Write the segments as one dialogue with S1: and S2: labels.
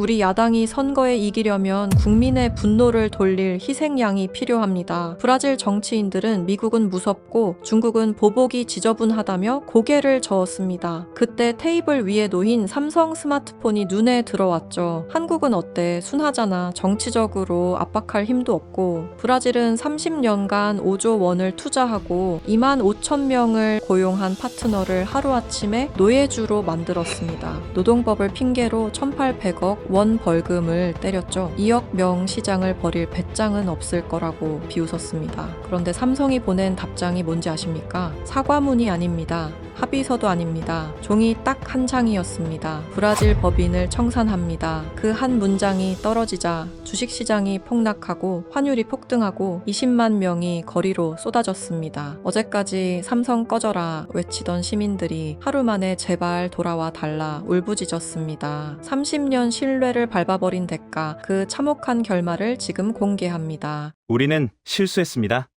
S1: 우리 야당이 선거에 이기려면 국민의 분노를 돌릴 희생양이 필요합니다. 브라질 정치인들은 미국은 무섭고 중국은 보복이 지저분하다며 고개를 저었습니다. 그때 테이블 위에 놓인 삼성 스마트폰이 눈에 들어왔죠. 한국은 어때? 순하잖아. 정치적으로 압박할 힘도 없고. 브라질은 30년간 5조 원을 투자하고 2만 5천 명을 고용한 파트너를 하루아침에 노예주로 만들었습니다. 노동법을 핑계로 1,800억 원 벌금을 때렸죠. 2억 명 시장을 벌일 배짱은 없을 거라고 비웃었습니다. 그런데 삼성이 보낸 답장이 뭔지 아십니까? 사과문이 아닙니다. 합의서도 아닙니다. 종이 딱 한 장이었습니다. 브라질 법인을 청산합니다. 그 한 문장이 떨어지자 주식시장이 폭락하고 환율이 폭등하고 20만 명이 거리로 쏟아졌습니다. 어제까지 삼성 꺼져라 외치던 시민들이 하루 만에 제발 돌아와 달라 울부짖었습니다. 30년 신뢰를 밟아버린 대가, 그 참혹한 결말을 지금 공개합니다.
S2: 우리는 실수했습니다.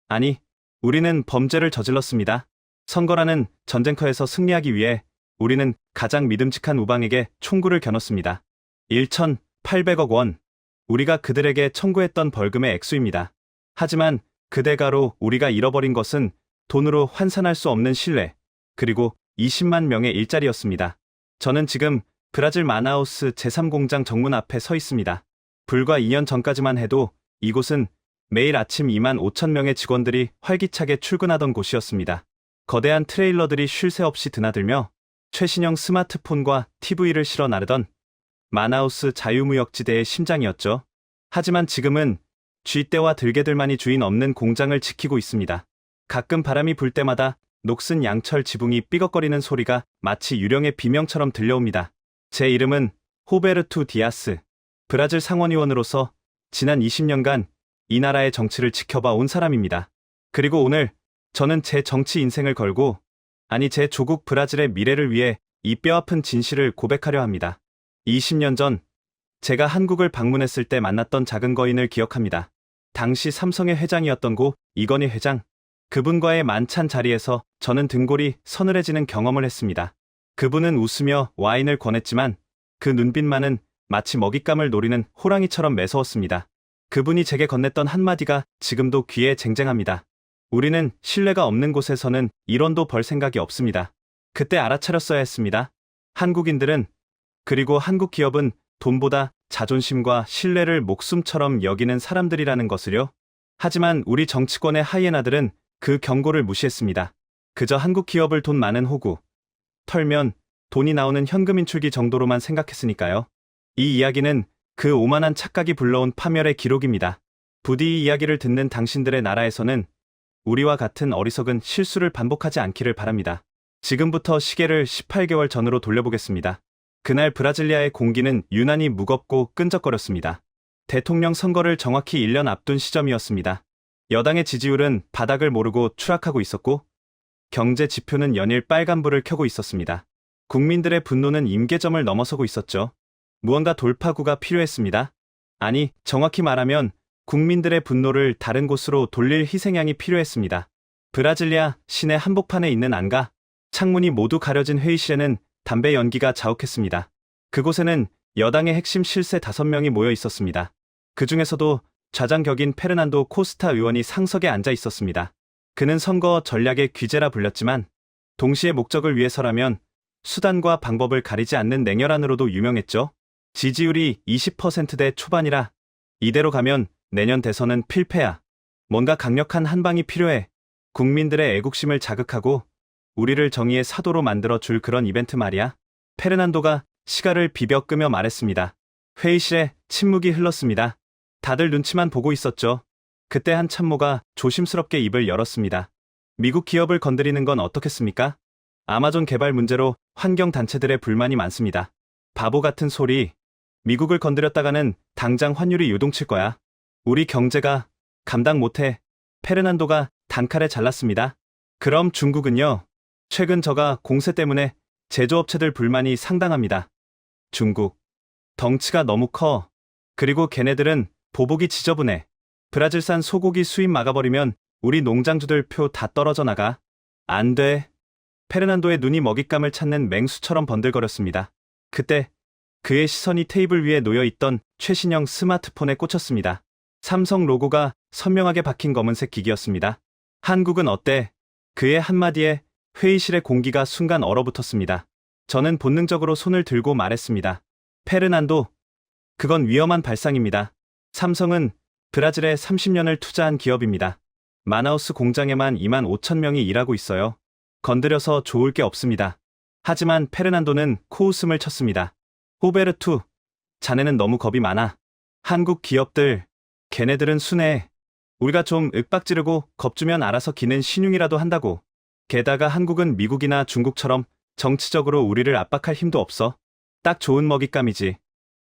S2: 아니, 우리는 범죄를 저질렀습니다. 선거라는 전쟁터에서 승리하기 위해 우리는 가장 믿음직한 우방에게 총구를 겨눴습니다. 1,800억 원. 우리가 그들에게 청구했던 벌금의 액수입니다. 하지만 그 대가로 우리가 잃어버린 것은 돈으로 환산할 수 없는 신뢰, 그리고 20만 명의 일자리였습니다. 저는 지금 브라질 마나우스 제3공장 정문 앞에 서 있습니다. 불과 2년 전까지만 해도 이곳은 매일 아침 2만 5천 명의 직원들이 활기차게 출근하던 곳이었습니다. 거대한 트레일러들이 쉴 새 없이 드나들며 최신형 스마트폰과 TV를 실어 나르던 마나우스 자유무역지대의 심장이었죠. 하지만 지금은 쥐떼와 들개들만이 주인 없는 공장을 지키고 있습니다. 가끔 바람이 불 때마다 녹슨 양철 지붕이 삐걱거리는 소리가 마치 유령의 비명처럼 들려옵니다. 제 이름은 호베르투 디아스. 브라질 상원의원으로서 지난 20년간 이 나라의 정치를 지켜봐 온 사람입니다. 그리고 오늘 저는 제 정치 인생을 걸고, 아니 제 조국 브라질의 미래를 위해 이 뼈아픈 진실을 고백하려 합니다. 20년 전 제가 한국을 방문했을 때 만났던 작은 거인을 기억합니다. 당시 삼성의 회장이었던 고 이건희 회장. 그분과의 만찬 자리에서 저는 등골이 서늘해지는 경험을 했습니다. 그분은 웃으며 와인을 권했지만 그 눈빛만은 마치 먹잇감을 노리는 호랑이처럼 매서웠습니다. 그분이 제게 건넸던 한마디가 지금도 귀에 쟁쟁합니다. 우리는 신뢰가 없는 곳에서는 1원도 벌 생각이 없습니다. 그때 알아차렸어야 했습니다. 한국인들은, 그리고 한국 기업은 돈보다 자존심과 신뢰를 목숨처럼 여기는 사람들이라는 것을요. 하지만 우리 정치권의 하이에나들은 그 경고를 무시했습니다. 그저 한국 기업을 돈 많은 호구, 털면 돈이 나오는 현금 인출기 정도로만 생각했으니까요. 이 이야기는 그 오만한 착각이 불러온 파멸의 기록입니다. 부디 이 이야기를 듣는 당신들의 나라에서는 우리와 같은 어리석은 실수를 반복하지 않기를 바랍니다. 지금부터 시계를 18개월 전으로 돌려보겠습니다. 그날 브라질리아의 공기는 유난히 무겁고 끈적거렸습니다. 대통령 선거를 정확히 1년 앞둔 시점이었습니다. 여당의 지지율은 바닥을 모르고 추락하고 있었고, 경제 지표는 연일 빨간불을 켜고 있었습니다. 국민들의 분노는 임계점을 넘어서고 있었죠. 무언가 돌파구가 필요했습니다. 아니, 정확히 말하면 국민들의 분노를 다른 곳으로 돌릴 희생양이 필요했습니다. 브라질리아 시내 한복판에 있는 안과 창문이 모두 가려진 회의실에는 담배 연기가 자욱했습니다. 그곳에는 여당의 핵심 실세 5명이 모여 있었습니다. 그 중에서도 좌장격인 페르난도 코스타 의원이 상석에 앉아 있었습니다. 그는 선거 전략의 귀재라 불렸지만 동시에 목적을 위해서라면 수단과 방법을 가리지 않는 냉혈한으로도 유명했죠. 지지율이 20%대 초반이라 이대로 가면 내년 대선은 필패야. 뭔가 강력한 한방이 필요해. 국민들의 애국심을 자극하고 우리를 정의의 사도로 만들어 줄 그런 이벤트 말이야. 페르난도가 시가를 비벼 끄며 말했습니다. 회의실에 침묵이 흘렀습니다. 다들 눈치만 보고 있었죠. 그때 한 참모가 조심스럽게 입을 열었습니다. 미국 기업을 건드리는 건 어떻겠습니까? 아마존 개발 문제로 환경단체들의 불만이 많습니다. 바보 같은 소리. 미국을 건드렸다가는 당장 환율이 요동칠 거야. 우리 경제가 감당 못해. 페르난도가 단칼에 잘랐습니다. 그럼 중국은요? 최근 저가 공세 때문에 제조업체들 불만이 상당합니다. 중국. 덩치가 너무 커. 그리고 걔네들은 보복이 지저분해. 브라질산 소고기 수입 막아버리면 우리 농장주들 표 다 떨어져 나가. 안 돼. 페르난도의 눈이 먹잇감을 찾는 맹수처럼 번들거렸습니다. 그때 그의 시선이 테이블 위에 놓여 있던 최신형 스마트폰에 꽂혔습니다. 삼성 로고가 선명하게 박힌 검은색 기기였습니다. 한국은 어때? 그의 한마디에 회의실의 공기가 순간 얼어붙었습니다. 저는 본능적으로 손을 들고 말했습니다. 페르난도, 그건 위험한 발상입니다. 삼성은 브라질에 30년을 투자한 기업입니다. 마나우스 공장에만 2만 5천 명이 일하고 있어요. 건드려서 좋을 게 없습니다. 하지만 페르난도는 코웃음을 쳤습니다. 호베르투, 자네는 너무 겁이 많아. 한국 기업들, 걔네들은 순해. 우리가 좀 윽박지르고 겁주면 알아서 기는 신용이라도 한다고. 게다가 한국은 미국이나 중국처럼 정치적으로 우리를 압박할 힘도 없어. 딱 좋은 먹잇감이지.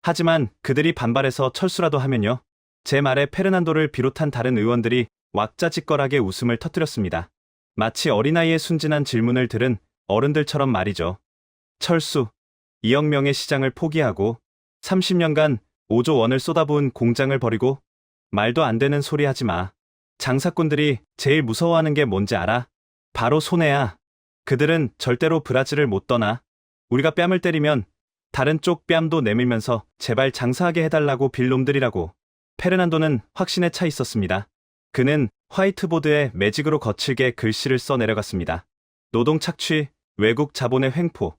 S2: 하지만 그들이 반발해서 철수라도 하면요. 제 말에 페르난도를 비롯한 다른 의원들이 왁자지껄하게 웃음을 터뜨렸습니다. 마치 어린아이의 순진한 질문을 들은 어른들처럼 말이죠. 철수, 2억 명의 시장을 포기하고 30년간 5조 원을 쏟아부은 공장을 버리고 말도 안 되는 소리 하지 마. 장사꾼들이 제일 무서워하는 게 뭔지 알아? 바로 손해야. 그들은 절대로 브라질을 못 떠나. 우리가 뺨을 때리면 다른 쪽 뺨도 내밀면서 제발 장사하게 해달라고 빌 놈들이라고. 페르난도는 확신에 차 있었습니다. 그는 화이트보드에 매직으로 거칠게 글씨를 써 내려갔습니다. 노동 착취, 외국 자본의 횡포,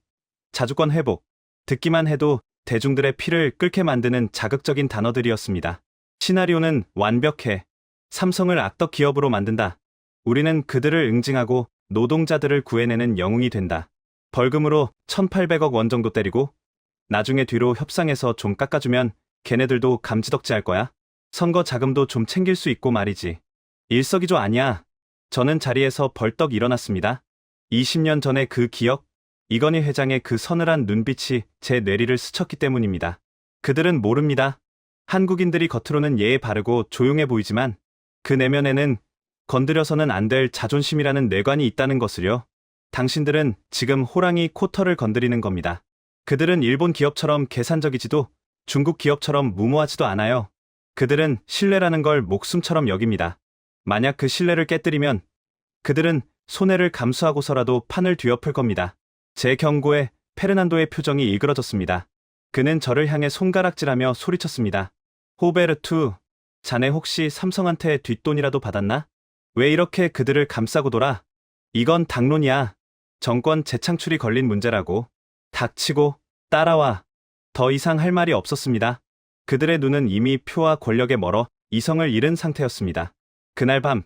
S2: 자주권 회복. 듣기만 해도 대중들의 피를 끓게 만드는 자극적인 단어들이었습니다. 시나리오는 완벽해. 삼성을 악덕 기업으로 만든다. 우리는 그들을 응징하고 노동자들을 구해내는 영웅이 된다. 벌금으로 1,800억 원 정도 때리고 나중에 뒤로 협상해서 좀 깎아주면 걔네들도 감지덕지할 거야. 선거 자금도 좀 챙길 수 있고 말이지. 일석이조 아니야. 저는 자리에서 벌떡 일어났습니다. 20년 전의 그 기억, 이건희 회장의 그 서늘한 눈빛이 제 뇌리를 스쳤기 때문입니다. 그들은 모릅니다. 한국인들이 겉으로는 예의 바르고 조용해 보이지만 그 내면에는 건드려서는 안 될 자존심이라는 뇌관이 있다는 것을요. 당신들은 지금 호랑이 코털을 건드리는 겁니다. 그들은 일본 기업처럼 계산적이지도 중국 기업처럼 무모하지도 않아요. 그들은 신뢰라는 걸 목숨처럼 여깁니다. 만약 그 신뢰를 깨뜨리면 그들은 손해를 감수하고서라도 판을 뒤엎을 겁니다. 제 경고에 페르난도의 표정이 일그러졌습니다. 그는 저를 향해 손가락질하며 소리쳤습니다. 호베르투, 자네 혹시 삼성한테 뒷돈이라도 받았나? 왜 이렇게 그들을 감싸고 돌아? 이건 당론이야. 정권 재창출이 걸린 문제라고. 닥치고 따라와. 더 이상 할 말이 없었습니다. 그들의 눈은 이미 표와 권력에 멀어 이성을 잃은 상태였습니다. 그날 밤,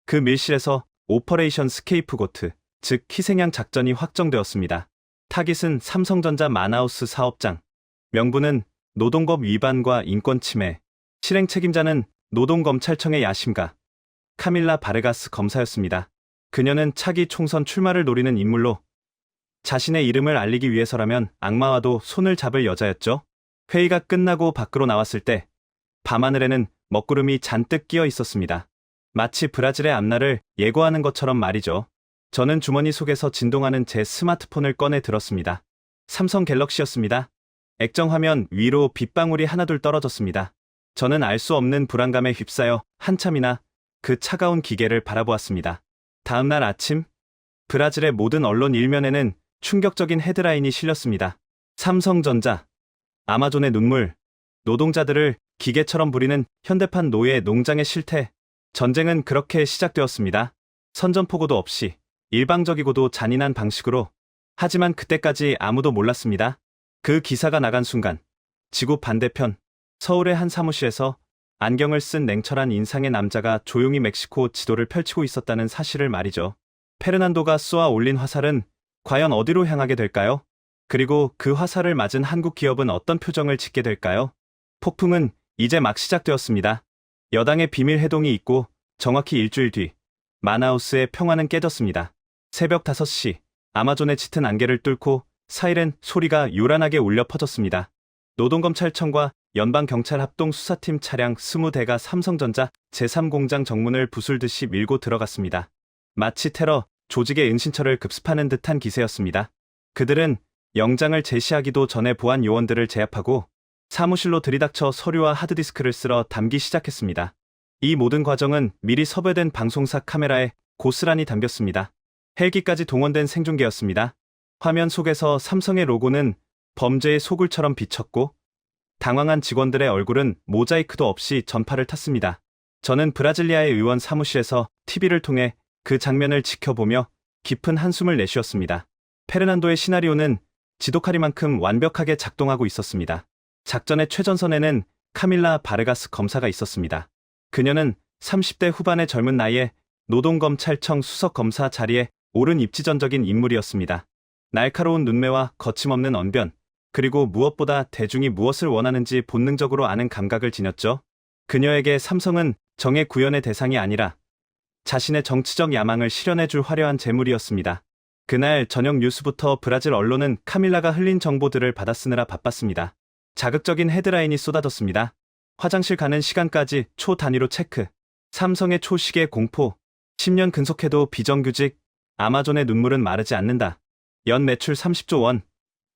S2: 그 밀실에서 오퍼레이션 스케이프고트, 즉 희생양 작전이 확정되었습니다. 타깃은 삼성전자 마나우스 사업장. 명분은 노동법 위반과 인권 침해. 실행 책임자는 노동검찰청의 야심가 카밀라 바르가스 검사였습니다. 그녀는 차기 총선 출마를 노리는 인물로 자신의 이름을 알리기 위해서라면 악마와도 손을 잡을 여자였죠. 회의가 끝나고 밖으로 나왔을 때 밤하늘에는 먹구름이 잔뜩 끼어 있었습니다. 마치 브라질의 앞날을 예고하는 것처럼 말이죠. 저는 주머니 속에서 진동하는 제 스마트폰을 꺼내 들었습니다. 삼성 갤럭시였습니다. 액정화면 위로 빗방울이 하나둘 떨어졌습니다. 저는 알 수 없는 불안감에 휩싸여 한참이나 그 차가운 기계를 바라보았습니다. 다음 날 아침, 브라질의 모든 언론 일면에는 충격적인 헤드라인이 실렸습니다. 삼성전자, 아마존의 눈물, 노동자들을 기계처럼 부리는 현대판 노예 농장의 실태. 전쟁은 그렇게 시작되었습니다. 선전포고도 없이 일방적이고도 잔인한 방식으로. 하지만 그때까지 아무도 몰랐습니다. 그 기사가 나간 순간 지구 반대편 서울의 한 사무실에서 안경을 쓴 냉철한 인상의 남자가 조용히 멕시코 지도를 펼치고 있었다는 사실을 말이죠. 페르난도가 쏘아 올린 화살은 과연 어디로 향하게 될까요? 그리고 그 화살을 맞은 한국 기업은 어떤 표정을 짓게 될까요? 폭풍은 이제 막 시작되었습니다. 여당의 비밀 회동이 있고 정확히 일주일 뒤 마나우스의 평화는 깨졌습니다. 새벽 5시 아마존의 짙은 안개를 뚫고 사이렌 소리가 요란하게 울려 퍼졌습니다. 노동검찰청과 연방경찰 합동수사팀 차량 20대가 삼성전자 제3공장 정문을 부술듯이 밀고 들어갔습니다. 마치 테러 조직의 은신처를 급습하는 듯한 기세였습니다. 그들은 영장을 제시하기도 전에 보안 요원들을 제압하고 사무실로 들이닥쳐 서류와 하드디스크를 쓸어 담기 시작했습니다. 이 모든 과정은 미리 섭외된 방송사 카메라에 고스란히 담겼습니다. 헬기까지 동원된 생중계였습니다. 화면 속에서 삼성의 로고는 범죄의 소굴처럼 비쳤고 당황한 직원들의 얼굴은 모자이크도 없이 전파를 탔습니다. 저는 브라질리아의 의원 사무실에서 TV를 통해 그 장면을 지켜보며 깊은 한숨을 내쉬었습니다. 페르난도의 시나리오는 지독하리만큼 완벽하게 작동하고 있었습니다. 작전의 최전선에는 카밀라 바르가스 검사가 있었습니다. 그녀는 30대 후반의 젊은 나이에 노동검찰청 수석검사 자리에 오른 입지전적인 인물이었습니다. 날카로운 눈매와 거침없는 언변, 그리고 무엇보다 대중이 무엇을 원하는지 본능적으로 아는 감각을 지녔죠. 그녀에게 삼성은 정의 구현의 대상이 아니라 자신의 정치적 야망을 실현해줄 화려한 재물이었습니다. 그날 저녁 뉴스부터 브라질 언론은 카밀라가 흘린 정보들을 받아쓰느라 바빴습니다. 자극적인 헤드라인이 쏟아졌습니다. 화장실 가는 시간까지 초 단위로 체크. 삼성의 초시계 공포. 10년 근속해도 비정규직. 아마존의 눈물은 마르지 않는다. 연 매출 30조 원.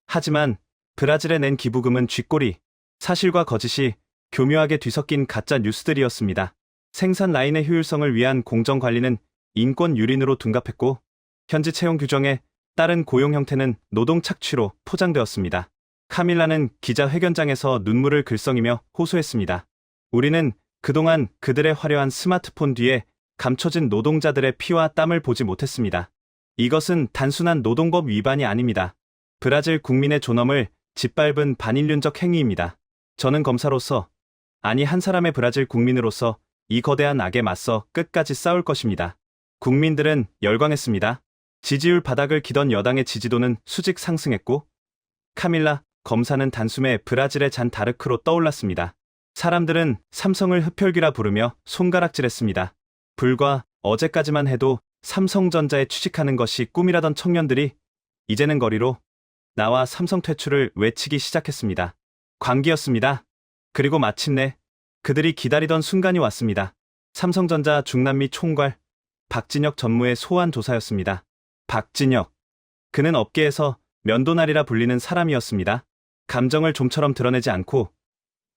S2: 하지만 브라질에 낸 기부금은 쥐꼬리. 사실과 거짓이 교묘하게 뒤섞인 가짜 뉴스들이었습니다. 생산 라인의 효율성을 위한 공정관리는 인권 유린으로 둔갑했고 현지 채용 규정에 따른 고용 형태는 노동 착취로 포장되었습니다. 카밀라는 기자회견장에서 눈물을 글썽이며 호소했습니다. 우리는 그동안 그들의 화려한 스마트폰 뒤에 감춰진 노동자들의 피와 땀을 보지 못했습니다. 이것은 단순한 노동법 위반이 아닙니다. 브라질 국민의 존엄을 짓밟은 반인륜적 행위입니다. 저는 검사로서, 아니 한 사람의 브라질 국민으로서 이 거대한 악에 맞서 끝까지 싸울 것입니다. 국민들은 열광했습니다. 지지율 바닥을 기던 여당의 지지도는 수직 상승했고 카밀라 검사는 단숨에 브라질의 잔 다르크로 떠올랐습니다. 사람들은 삼성을 흡혈귀라 부르며 손가락질했습니다. 불과 어제까지만 해도 삼성전자에 취직하는 것이 꿈이라던 청년들이 이제는 거리로 나와 삼성 퇴출을 외치기 시작했습니다. 광기였습니다. 그리고 마침내 그들이 기다리던 순간이 왔습니다. 삼성전자 중남미 총괄 박진혁 전무의 소환 조사였습니다. 박진혁. 그는 업계에서 면도날이라 불리는 사람이었습니다. 감정을 좀처럼 드러내지 않고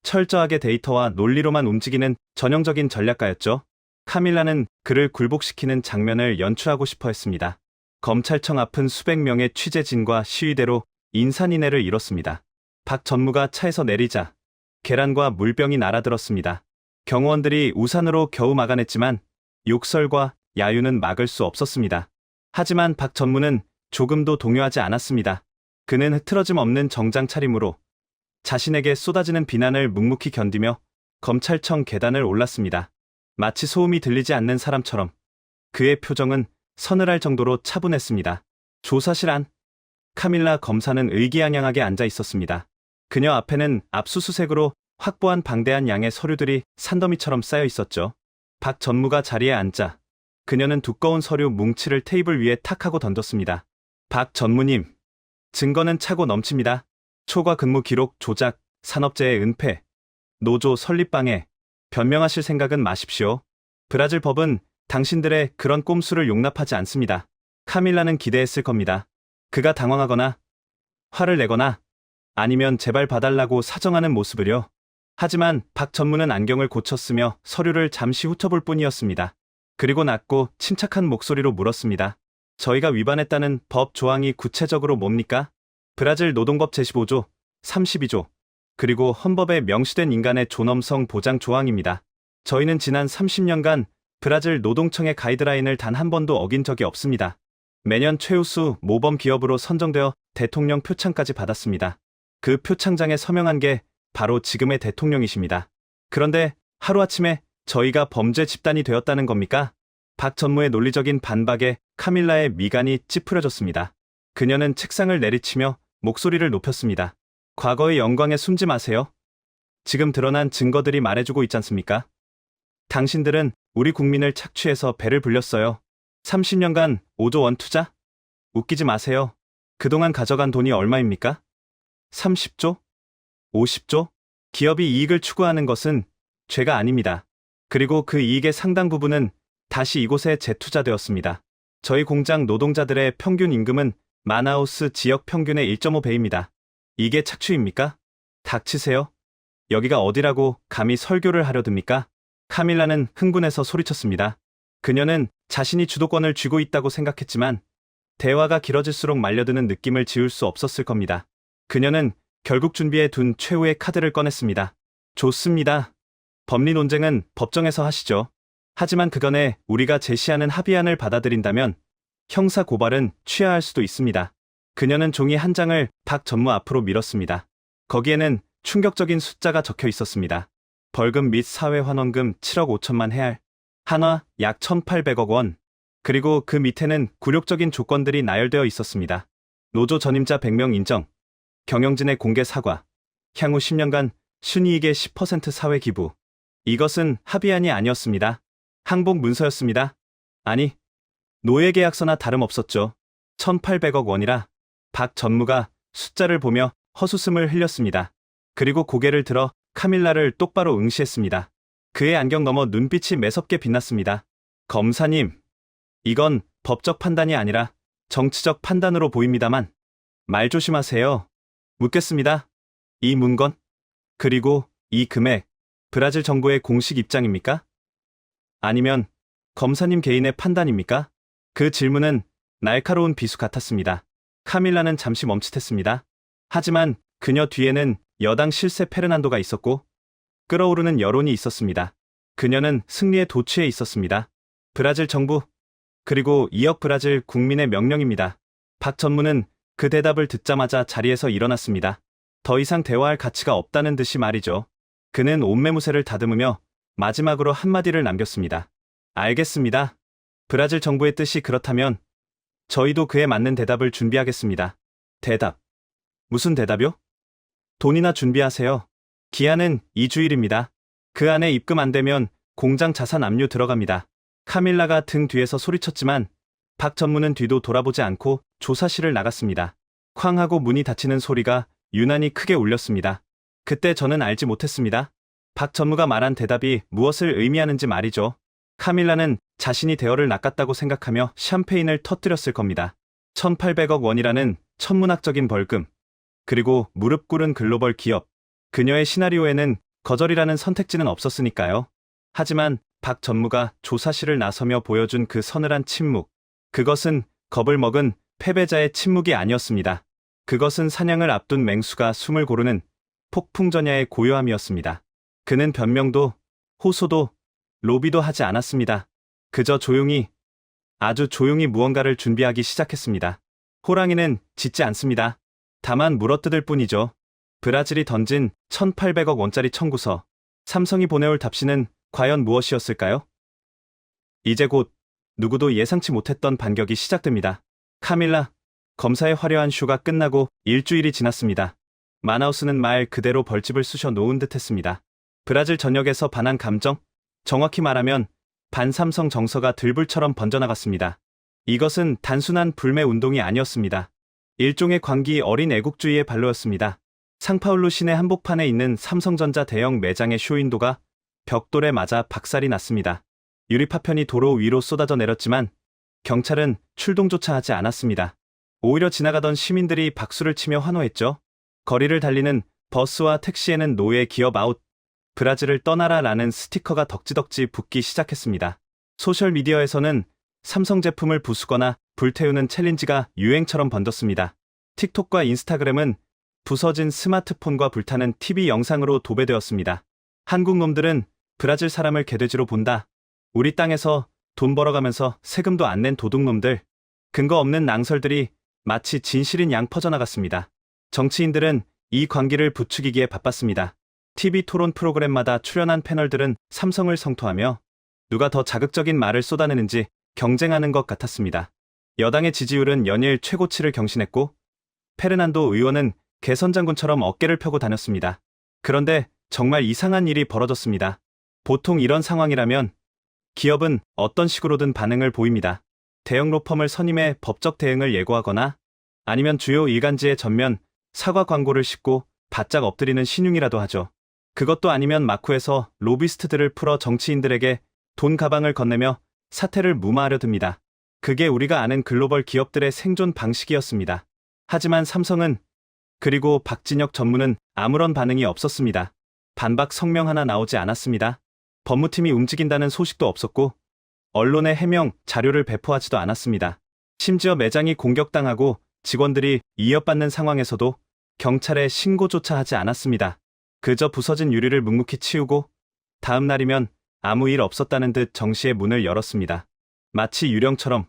S2: 철저하게 데이터와 논리로만 움직이는 전형적인 전략가였죠. 카밀라는 그를 굴복시키는 장면을 연출하고 싶어 했습니다. 검찰청 앞은 수백 명의 취재진과 시위대로 인산인해를 이뤘습니다. 박 전무가 차에서 내리자 계란과 물병이 날아들었습니다. 경호원들이 우산으로 겨우 막아냈지만 욕설과 야유는 막을 수 없었습니다. 하지만 박 전무는 조금도 동요하지 않았습니다. 그는 흐트러짐 없는 정장 차림으로 자신에게 쏟아지는 비난을 묵묵히 견디며 검찰청 계단을 올랐습니다. 마치 소음이 들리지 않는 사람처럼 그의 표정은 서늘할 정도로 차분했습니다. 조사실 안 카밀라 검사는 의기양양하게 앉아 있었습니다. 그녀 앞에는 압수수색으로 확보한 방대한 양의 서류들이 산더미처럼 쌓여 있었죠. 박 전무가 자리에 앉자 그녀는 두꺼운 서류 뭉치를 테이블 위에 탁 하고 던졌습니다. 박 전무님, 증거는 차고 넘칩니다. 초과 근무 기록 조작, 산업재해 은폐, 노조 설립방해, 변명하실 생각은 마십시오. 브라질 법은 당신들의 그런 꼼수를 용납하지 않습니다. 카밀라는 기대했을 겁니다. 그가 당황하거나 화를 내거나 아니면 제발 봐달라고 사정하는 모습을요. 하지만 박 전무는 안경을 고쳤으며 서류를 잠시 훑어볼 뿐이었습니다. 그리고 낮고 침착한 목소리로 물었습니다. 저희가 위반했다는 법 조항이 구체적으로 뭡니까? 브라질 노동법 제15조, 32조, 그리고 헌법에 명시된 인간의 존엄성 보장 조항입니다. 저희는 지난 30년간 브라질 노동청의 가이드라인을 단 한 번도 어긴 적이 없습니다. 매년 최우수 모범 기업으로 선정되어 대통령 표창까지 받았습니다. 그 표창장에 서명한 게 바로 지금의 대통령이십니다. 그런데 하루아침에 저희가 범죄 집단이 되었다는 겁니까? 박 전무의 논리적인 반박에 카밀라의 미간이 찌푸려졌습니다. 그녀는 책상을 내리치며 목소리를 높였습니다. 과거의 영광에 숨지 마세요. 지금 드러난 증거들이 말해주고 있지 않습니까? 당신들은 우리 국민을 착취해서 배를 불렸어요. 30년간 5조 원 투자? 웃기지 마세요. 그동안 가져간 돈이 얼마입니까? 30조? 50조? 기업이 이익을 추구하는 것은 죄가 아닙니다. 그리고 그 이익의 상당 부분은 다시 이곳에 재투자되었습니다. 저희 공장 노동자들의 평균 임금은 마나우스 지역 평균의 1.5배입니다. 이게 착취입니까? 닥치세요. 여기가 어디라고 감히 설교를 하려 듭니까? 카밀라는 흥분해서 소리쳤습니다. 그녀는 자신이 주도권을 쥐고 있다고 생각했지만 대화가 길어질수록 말려드는 느낌을 지울 수 없었을 겁니다. 그녀는 결국 준비해 둔 최후의 카드를 꺼냈습니다. 좋습니다. 법리 논쟁은 법정에서 하시죠. 하지만 그 전에 우리가 제시하는 합의안을 받아들인다면 형사 고발은 취하할 수도 있습니다. 그녀는 종이 한 장을 박 전무 앞으로 밀었습니다. 거기에는 충격적인 숫자가 적혀 있었습니다. 벌금 및 사회환원금 7억 5천만 해알, 한화 약 1,800억 원, 그리고 그 밑에는 굴욕적인 조건들이 나열되어 있었습니다. 노조 전임자 100명 인정, 경영진의 공개 사과, 향후 10년간 순이익의 10% 사회 기부. 이것은 합의안이 아니었습니다. 항복 문서였습니다. 아니, 노예계약서나 다름없었죠. 1,800억 원이라 박 전무가 숫자를 보며 헛웃음을 흘렸습니다. 그리고 고개를 들어 카밀라를 똑바로 응시했습니다. 그의 안경 너머 눈빛이 매섭게 빛났습니다. 검사님, 이건 법적 판단이 아니라 정치적 판단으로 보입니다만 말 조심하세요. 묻겠습니다. 이 문건, 그리고 이 금액, 브라질 정부의 공식 입장입니까? 아니면 검사님 개인의 판단입니까? 그 질문은 날카로운 비수 같았습니다. 카밀라는 잠시 멈칫했습니다. 하지만 그녀 뒤에는 여당 실세 페르난도가 있었고 끓어오르는 여론이 있었습니다. 그녀는 승리에 도취해 있었습니다. 브라질 정부, 그리고 2억 브라질 국민의 명령입니다. 박 전무는 그 대답을 듣자마자 자리에서 일어났습니다. 더 이상 대화할 가치가 없다는 듯이 말이죠. 그는 옷매무새를 다듬으며 마지막으로 한마디를 남겼습니다. 알겠습니다. 브라질 정부의 뜻이 그렇다면 저희도 그에 맞는 대답을 준비하겠습니다. 대답. 무슨 대답이요? 돈이나 준비하세요. 기한은 2주일입니다. 그 안에 입금 안 되면 공장 자산 압류 들어갑니다. 카밀라가 등 뒤에서 소리쳤지만 박 전무는 뒤도 돌아보지 않고 조사실을 나갔습니다. 쾅 하고 문이 닫히는 소리가 유난히 크게 울렸습니다. 그때 저는 알지 못했습니다. 박 전무가 말한 대답이 무엇을 의미하는지 말이죠. 카밀라는 자신이 대어를 낚았다고 생각하며 샴페인을 터뜨렸을 겁니다. 1,800억 원이라는 천문학적인 벌금, 그리고 무릎 꿇은 글로벌 기업. 그녀의 시나리오에는 거절이라는 선택지는 없었으니까요. 하지만 박 전무가 조사실을 나서며 보여준 그 서늘한 침묵, 그것은 겁을 먹은 패배자의 침묵이 아니었습니다. 그것은 사냥을 앞둔 맹수가 숨을 고르는 폭풍전야의 고요함이었습니다. 그는 변명도, 호소도, 로비도 하지 않았습니다. 그저 조용히, 아주 조용히 무언가를 준비하기 시작했습니다. 호랑이는 짖지 않습니다. 다만 물어뜯을 뿐이죠. 브라질이 던진 1,800억 원짜리 청구서, 삼성이 보내올 답시는 과연 무엇이었을까요? 이제 곧 누구도 예상치 못했던 반격이 시작됩니다. 카밀라, 검사의 화려한 쇼가 끝나고 일주일이 지났습니다. 마나우스는 말 그대로 벌집을 쑤셔 놓은 듯 했습니다. 브라질 전역에서 반한 감정, 정확히 말하면 반삼성 정서가 들불처럼 번져나갔습니다. 이것은 단순한 불매 운동이 아니었습니다. 일종의 광기 어린 애국주의의 발로였습니다. 상파울루 시내 한복판에 있는 삼성전자 대형 매장의 쇼윈도가 벽돌에 맞아 박살이 났습니다. 유리파편이 도로 위로 쏟아져 내렸지만 경찰은 출동조차 하지 않았습니다. 오히려 지나가던 시민들이 박수를 치며 환호했죠. 거리를 달리는 버스와 택시에는 노예 기업 아웃, 브라질을 떠나라 라는 스티커가 덕지덕지 붙기 시작했습니다. 소셜미디어에서는 삼성 제품을 부수거나 불태우는 챌린지가 유행처럼 번졌습니다. 틱톡과 인스타그램은 부서진 스마트폰과 불타는 TV 영상으로 도배되었습니다. 한국 놈들은 브라질 사람을 개돼지로 본다. 우리 땅에서 돈 벌어가면서 세금도 안 낸 도둑놈들. 근거 없는 낭설들이 마치 진실인 양 퍼져나갔습니다. 정치인들은 이 광기를 부추기기에 바빴습니다. TV 토론 프로그램마다 출연한 패널들은 삼성을 성토하며 누가 더 자극적인 말을 쏟아내는지 경쟁하는 것 같았습니다. 여당의 지지율은 연일 최고치를 경신했고 페르난도 의원은 개선장군처럼 어깨를 펴고 다녔습니다. 그런데 정말 이상한 일이 벌어졌습니다. 보통 이런 상황이라면 기업은 어떤 식으로든 반응을 보입니다. 대형 로펌을 선임해 법적 대응을 예고하거나 아니면 주요 일간지에 전면 사과 광고를 싣고 바짝 엎드리는 신용이라도 하죠. 그것도 아니면 마쿠에서 로비스트들을 풀어 정치인들에게 돈 가방을 건네며 사태를 무마하려 듭니다. 그게 우리가 아는 글로벌 기업들의 생존 방식이었습니다. 하지만 삼성은, 그리고 박진혁 전무는 아무런 반응이 없었습니다. 반박 성명 하나 나오지 않았습니다. 법무팀이 움직인다는 소식도 없었고 언론에 해명 자료를 배포하지도 않았습니다. 심지어 매장이 공격당하고 직원들이 위협받는 상황에서도 경찰에 신고조차 하지 않았습니다. 그저 부서진 유리를 묵묵히 치우고 다음 날이면 아무 일 없었다는 듯 정시의 문을 열었습니다. 마치 유령처럼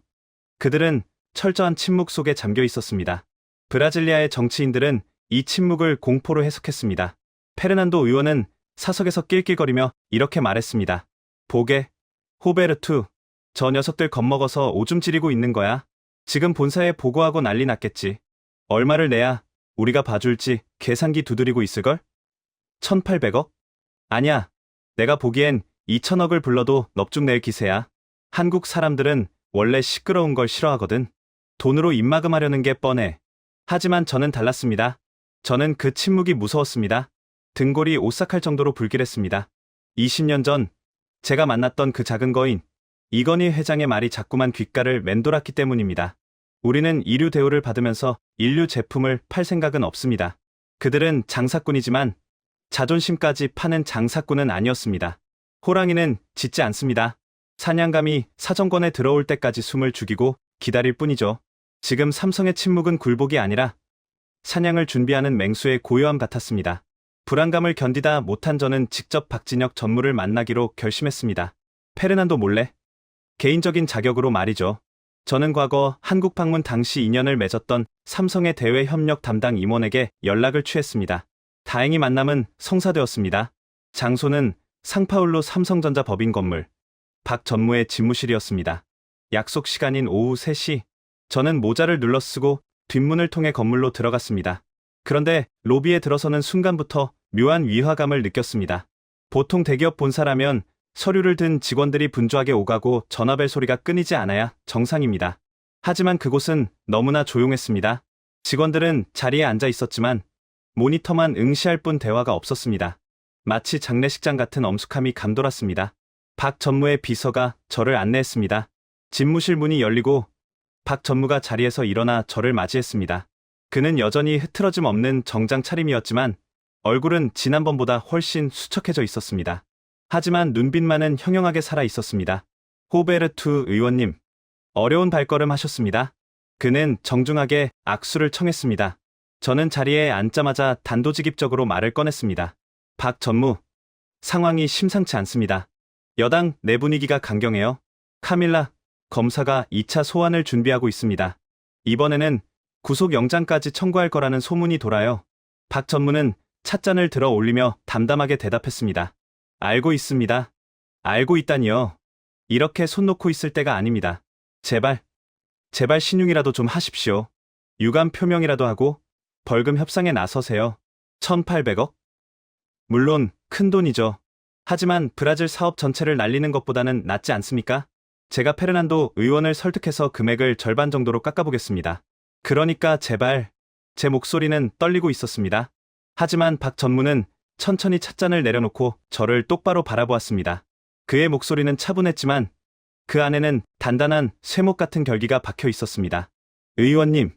S2: 그들은 철저한 침묵 속에 잠겨 있었습니다. 브라질리아의 정치인들은 이 침묵을 공포로 해석했습니다. 페르난도 의원은 사석에서 낄낄거리며 이렇게 말했습니다. 보게, 호베르투, 저 녀석들 겁먹어서 오줌 지리고 있는 거야. 지금 본사에 보고하고 난리 났겠지. 얼마를 내야 우리가 봐줄지 계산기 두드리고 있을걸? 1800억? 아니야. 내가 보기엔 2000억을 불러도 넙죽 낼 기세야. 한국 사람들은 원래 시끄러운 걸 싫어하거든. 돈으로 입막음하려는 게 뻔해. 하지만 저는 달랐습니다. 저는 그 침묵이 무서웠습니다. 등골이 오싹할 정도로 불길했습니다. 20년 전 제가 만났던 그 작은 거인 이건희 회장의 말이 자꾸만 귓가를 맴돌았기 때문입니다. 우리는 이류 대우를 받으면서 인류 제품을 팔 생각은 없습니다. 그들은 장사꾼이지만 자존심까지 파는 장사꾼은 아니었습니다. 호랑이는 짖지 않습니다. 사냥감이 사정권에 들어올 때까지 숨을 죽이고 기다릴 뿐이죠. 지금 삼성의 침묵은 굴복이 아니라 사냥을 준비하는 맹수의 고요함 같았습니다. 불안감을 견디다 못한 저는 직접 박진혁 전무를 만나기로 결심했습니다. 페르난도 몰래? 개인적인 자격으로 말이죠. 저는 과거 한국 방문 당시 인연을 맺었던 삼성의 대외 협력 담당 임원에게 연락을 취했습니다. 다행히 만남은 성사되었습니다. 장소는 상파울루 삼성전자 법인 건물, 박 전무의 집무실이었습니다. 약속 시간인 오후 3시, 저는 모자를 눌러쓰고 뒷문을 통해 건물로 들어갔습니다. 그런데 로비에 들어서는 순간부터 묘한 위화감을 느꼈습니다. 보통 대기업 본사라면 서류를 든 직원들이 분주하게 오가고 전화벨 소리가 끊이지 않아야 정상입니다. 하지만 그곳은 너무나 조용했습니다. 직원들은 자리에 앉아 있었지만 모니터만 응시할 뿐 대화가 없었습니다. 마치 장례식장 같은 엄숙함이 감돌았습니다. 박 전무의 비서가 저를 안내했습니다. 집무실 문이 열리고 박 전무가 자리에서 일어나 저를 맞이했습니다. 그는 여전히 흐트러짐 없는 정장 차림이었지만 얼굴은 지난번보다 훨씬 수척해져 있었습니다. 하지만 눈빛만은 형형하게 살아 있었습니다. 호베르투 의원님, 어려운 발걸음 하셨습니다. 그는 정중하게 악수를 청했습니다. 저는 자리에 앉자마자 단도직입적으로 말을 꺼냈습니다. 박 전무, 상황이 심상치 않습니다. 여당 내 분위기가 강경해요. 카밀라 검사가 2차 소환을 준비하고 있습니다. 이번에는 구속영장까지 청구할 거라는 소문이 돌아요. 박 전무는 찻잔을 들어 올리며 담담하게 대답했습니다. 알고 있습니다. 알고 있다니요. 이렇게 손 놓고 있을 때가 아닙니다. 제발 신용이라도 좀 하십시오. 유감 표명이라도 하고 벌금 협상에 나서세요. 1800억? 물론 큰 돈이죠. 하지만 브라질 사업 전체를 날리는 것보다는 낫지 않습니까? 제가 페르난도 의원을 설득해서 금액을 절반 정도로 깎아보겠습니다. 그러니까 제발. 제 목소리는 떨리고 있었습니다. 하지만 박 전무는 천천히 찻잔을 내려놓고 저를 똑바로 바라보았습니다. 그의 목소리는 차분했지만 그 안에는 단단한 쇠목 같은 결기가 박혀 있었습니다. 의원님,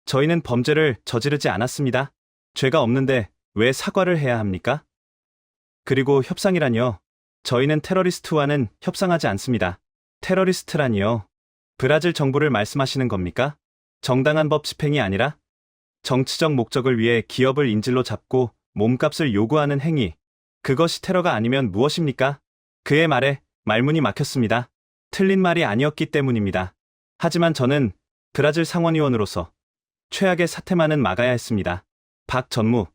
S2: 저희는 범죄를 저지르지 않았습니다. 죄가 없는데 왜 사과를 해야 합니까? 그리고 협상이라니요. 저희는 테러리스트와는 협상하지 않습니다. 테러리스트라니요. 브라질 정부를 말씀하시는 겁니까? 정당한 법 집행이 아니라 정치적 목적을 위해 기업을 인질로 잡고 몸값을 요구하는 행위. 그것이 테러가 아니면 무엇입니까? 그의 말에 말문이 막혔습니다. 틀린 말이 아니었기 때문입니다. 하지만 저는 브라질 상원의원으로서 최악의 사태만은 막아야 했습니다. 박 전무,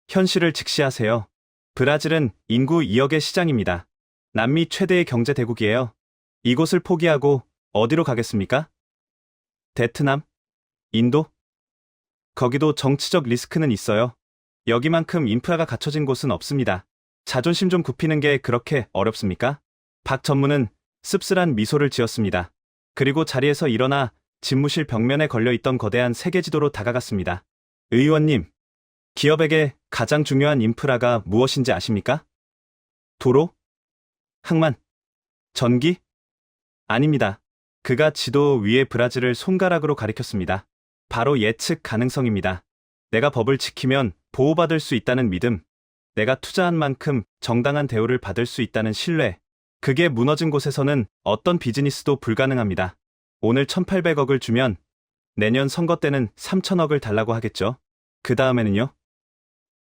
S2: 현실을 직시하세요. 브라질은 인구 2억의 시장입니다. 남미 최대의 경제 대국이에요. 이곳을 포기하고 어디로 가겠습니까? 베트남? 인도? 거기도 정치적 리스크는 있어요. 여기만큼 인프라가 갖춰진 곳은 없습니다. 자존심 좀 굽히는 게 그렇게 어렵습니까? 박 전무는 씁쓸한 미소를 지었습니다. 그리고 자리에서 일어나 집무실 벽면에 걸려있던 거대한 세계지도로 다가갔습니다. 의원님, 기업에게 가장 중요한 인프라가 무엇인지 아십니까? 도로? 항만? 전기? 아닙니다. 그가 지도 위에 브라질을 손가락으로 가리켰습니다. 바로 예측 가능성입니다. 내가 법을 지키면 보호받을 수 있다는 믿음, 내가 투자한 만큼 정당한 대우를 받을 수 있다는 신뢰, 그게 무너진 곳에서는 어떤 비즈니스도 불가능합니다. 오늘 1800억을 주면 내년 선거 때는 3000억을 달라고 하겠죠. 그 다음에는요?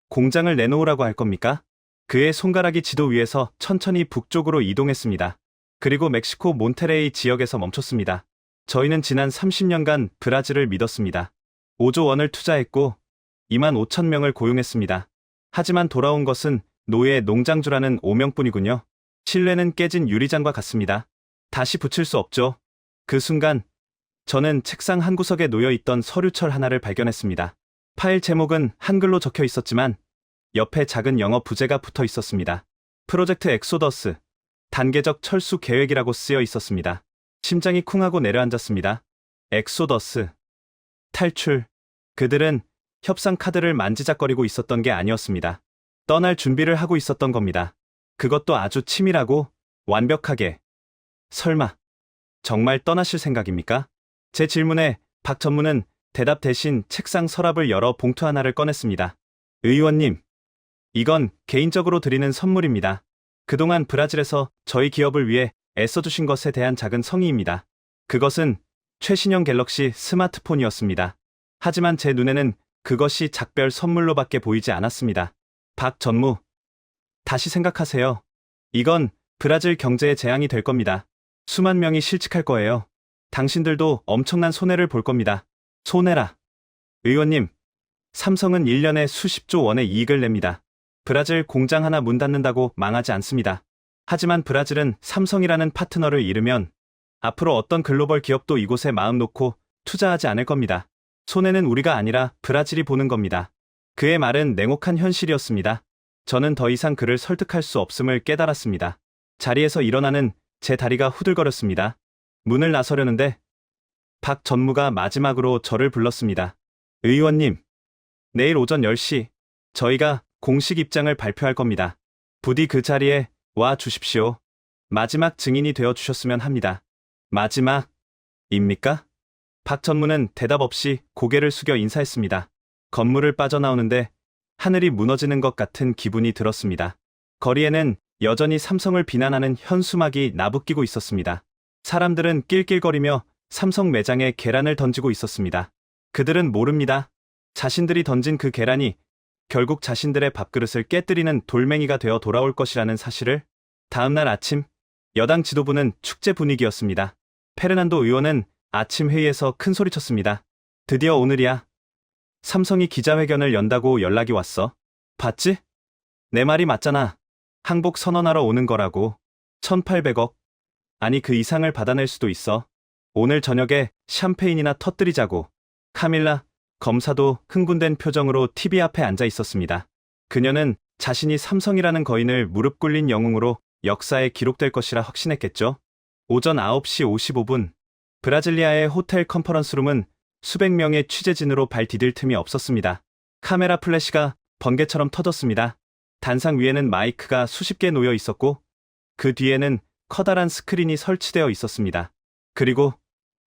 S2: 공장을 내놓으라고 할 겁니까? 그의 손가락이 지도 위에서 천천히 북쪽으로 이동했습니다. 그리고 멕시코 몬테레이 지역에서 멈췄습니다. 저희는 지난 30년간 브라질을 믿었습니다. 5조 원을 투자했고 2만 5천 명을 고용했습니다. 하지만 돌아온 것은 노예 농장주라는 오명뿐이군요. 신뢰는 깨진 유리잔과 같습니다. 다시 붙일 수 없죠. 그 순간 저는 책상 한 구석에 놓여있던 서류철 하나를 발견했습니다. 파일 제목은 한글로 적혀 있었지만 옆에 작은 영어 부제가 붙어 있었습니다. 프로젝트 엑소더스, 단계적 철수 계획이라고 쓰여 있었습니다. 심장이 쿵하고 내려앉았습니다. 엑소더스, 탈출. 그들은 협상 카드를 만지작거리고 있었던 게 아니었습니다. 떠날 준비를 하고 있었던 겁니다. 그것도 아주 치밀하고 완벽하게. 설마 정말 떠나실 생각입니까? 제 질문에 박 전무는 대답 대신 책상 서랍을 열어 봉투 하나를 꺼냈습니다. 의원님, 이건 개인적으로 드리는 선물입니다. 그동안 브라질에서 저희 기업을 위해 애써주신 것에 대한 작은 성의입니다. 그것은 최신형 갤럭시 스마트폰이었습니다. 하지만 제 눈에는 그것이 작별 선물로밖에 보이지 않았습니다. 박 전무, 다시 생각하세요. 이건 브라질 경제에 재앙이 될 겁니다. 수만 명이 실직할 거예요. 당신들도 엄청난 손해를 볼 겁니다. 손해라. 의원님, 삼성은 1년에 수십조 원의 이익을 냅니다. 브라질 공장 하나 문 닫는다고 망하지 않습니다. 하지만 브라질은 삼성이라는 파트너를 잃으면 앞으로 어떤 글로벌 기업도 이곳에 마음 놓고 투자하지 않을 겁니다. 손해는 우리가 아니라 브라질이 보는 겁니다. 그의 말은 냉혹한 현실이었습니다. 저는 더 이상 그를 설득할 수 없음을 깨달았습니다. 자리에서 일어나는 제 다리가 후들거렸습니다. 문을 나서려는데 박 전무가 마지막으로 저를 불렀습니다. 의원님, 내일 오전 10시 저희가 공식 입장을 발표할 겁니다. 부디 그 자리에 와 주십시오. 마지막 증인이 되어 주셨으면 합니다. 마지막입니까? 박 전무는 대답 없이 고개를 숙여 인사했습니다. 건물을 빠져나오는데 하늘이 무너지는 것 같은 기분이 들었습니다. 거리에는 여전히 삼성을 비난하는 현수막이 나부끼고 있었습니다. 사람들은 낄낄거리며 삼성 매장에 계란을 던지고 있었습니다. 그들은 모릅니다. 자신들이 던진 그 계란이 결국 자신들의 밥그릇을 깨뜨리는 돌멩이가 되어 돌아올 것이라는 사실을. 다음날 아침, 여당 지도부는 축제 분위기였습니다. 페르난도 의원은 아침 회의에서 큰 소리쳤습니다. 드디어 오늘이야. 삼성이 기자회견을 연다고 연락이 왔어. 봤지? 내 말이 맞잖아. 항복 선언하러 오는 거라고. 1,800억. 아니 그 이상을 받아낼 수도 있어. 오늘 저녁에 샴페인이나 터뜨리자고. 카밀라 검사도 흥분된 표정으로 TV 앞에 앉아 있었습니다. 그녀는 자신이 삼성이라는 거인을 무릎 꿇린 영웅으로 역사에 기록될 것이라 확신했겠죠. 오전 9시 55분, 브라질리아의 호텔 컨퍼런스룸은 수백 명의 취재진으로 발 디딜 틈이 없었습니다. 카메라 플래시가 번개처럼 터졌습니다. 단상 위에는 마이크가 수십 개 놓여 있었고 그 뒤에는 커다란 스크린이 설치되어 있었습니다. 그리고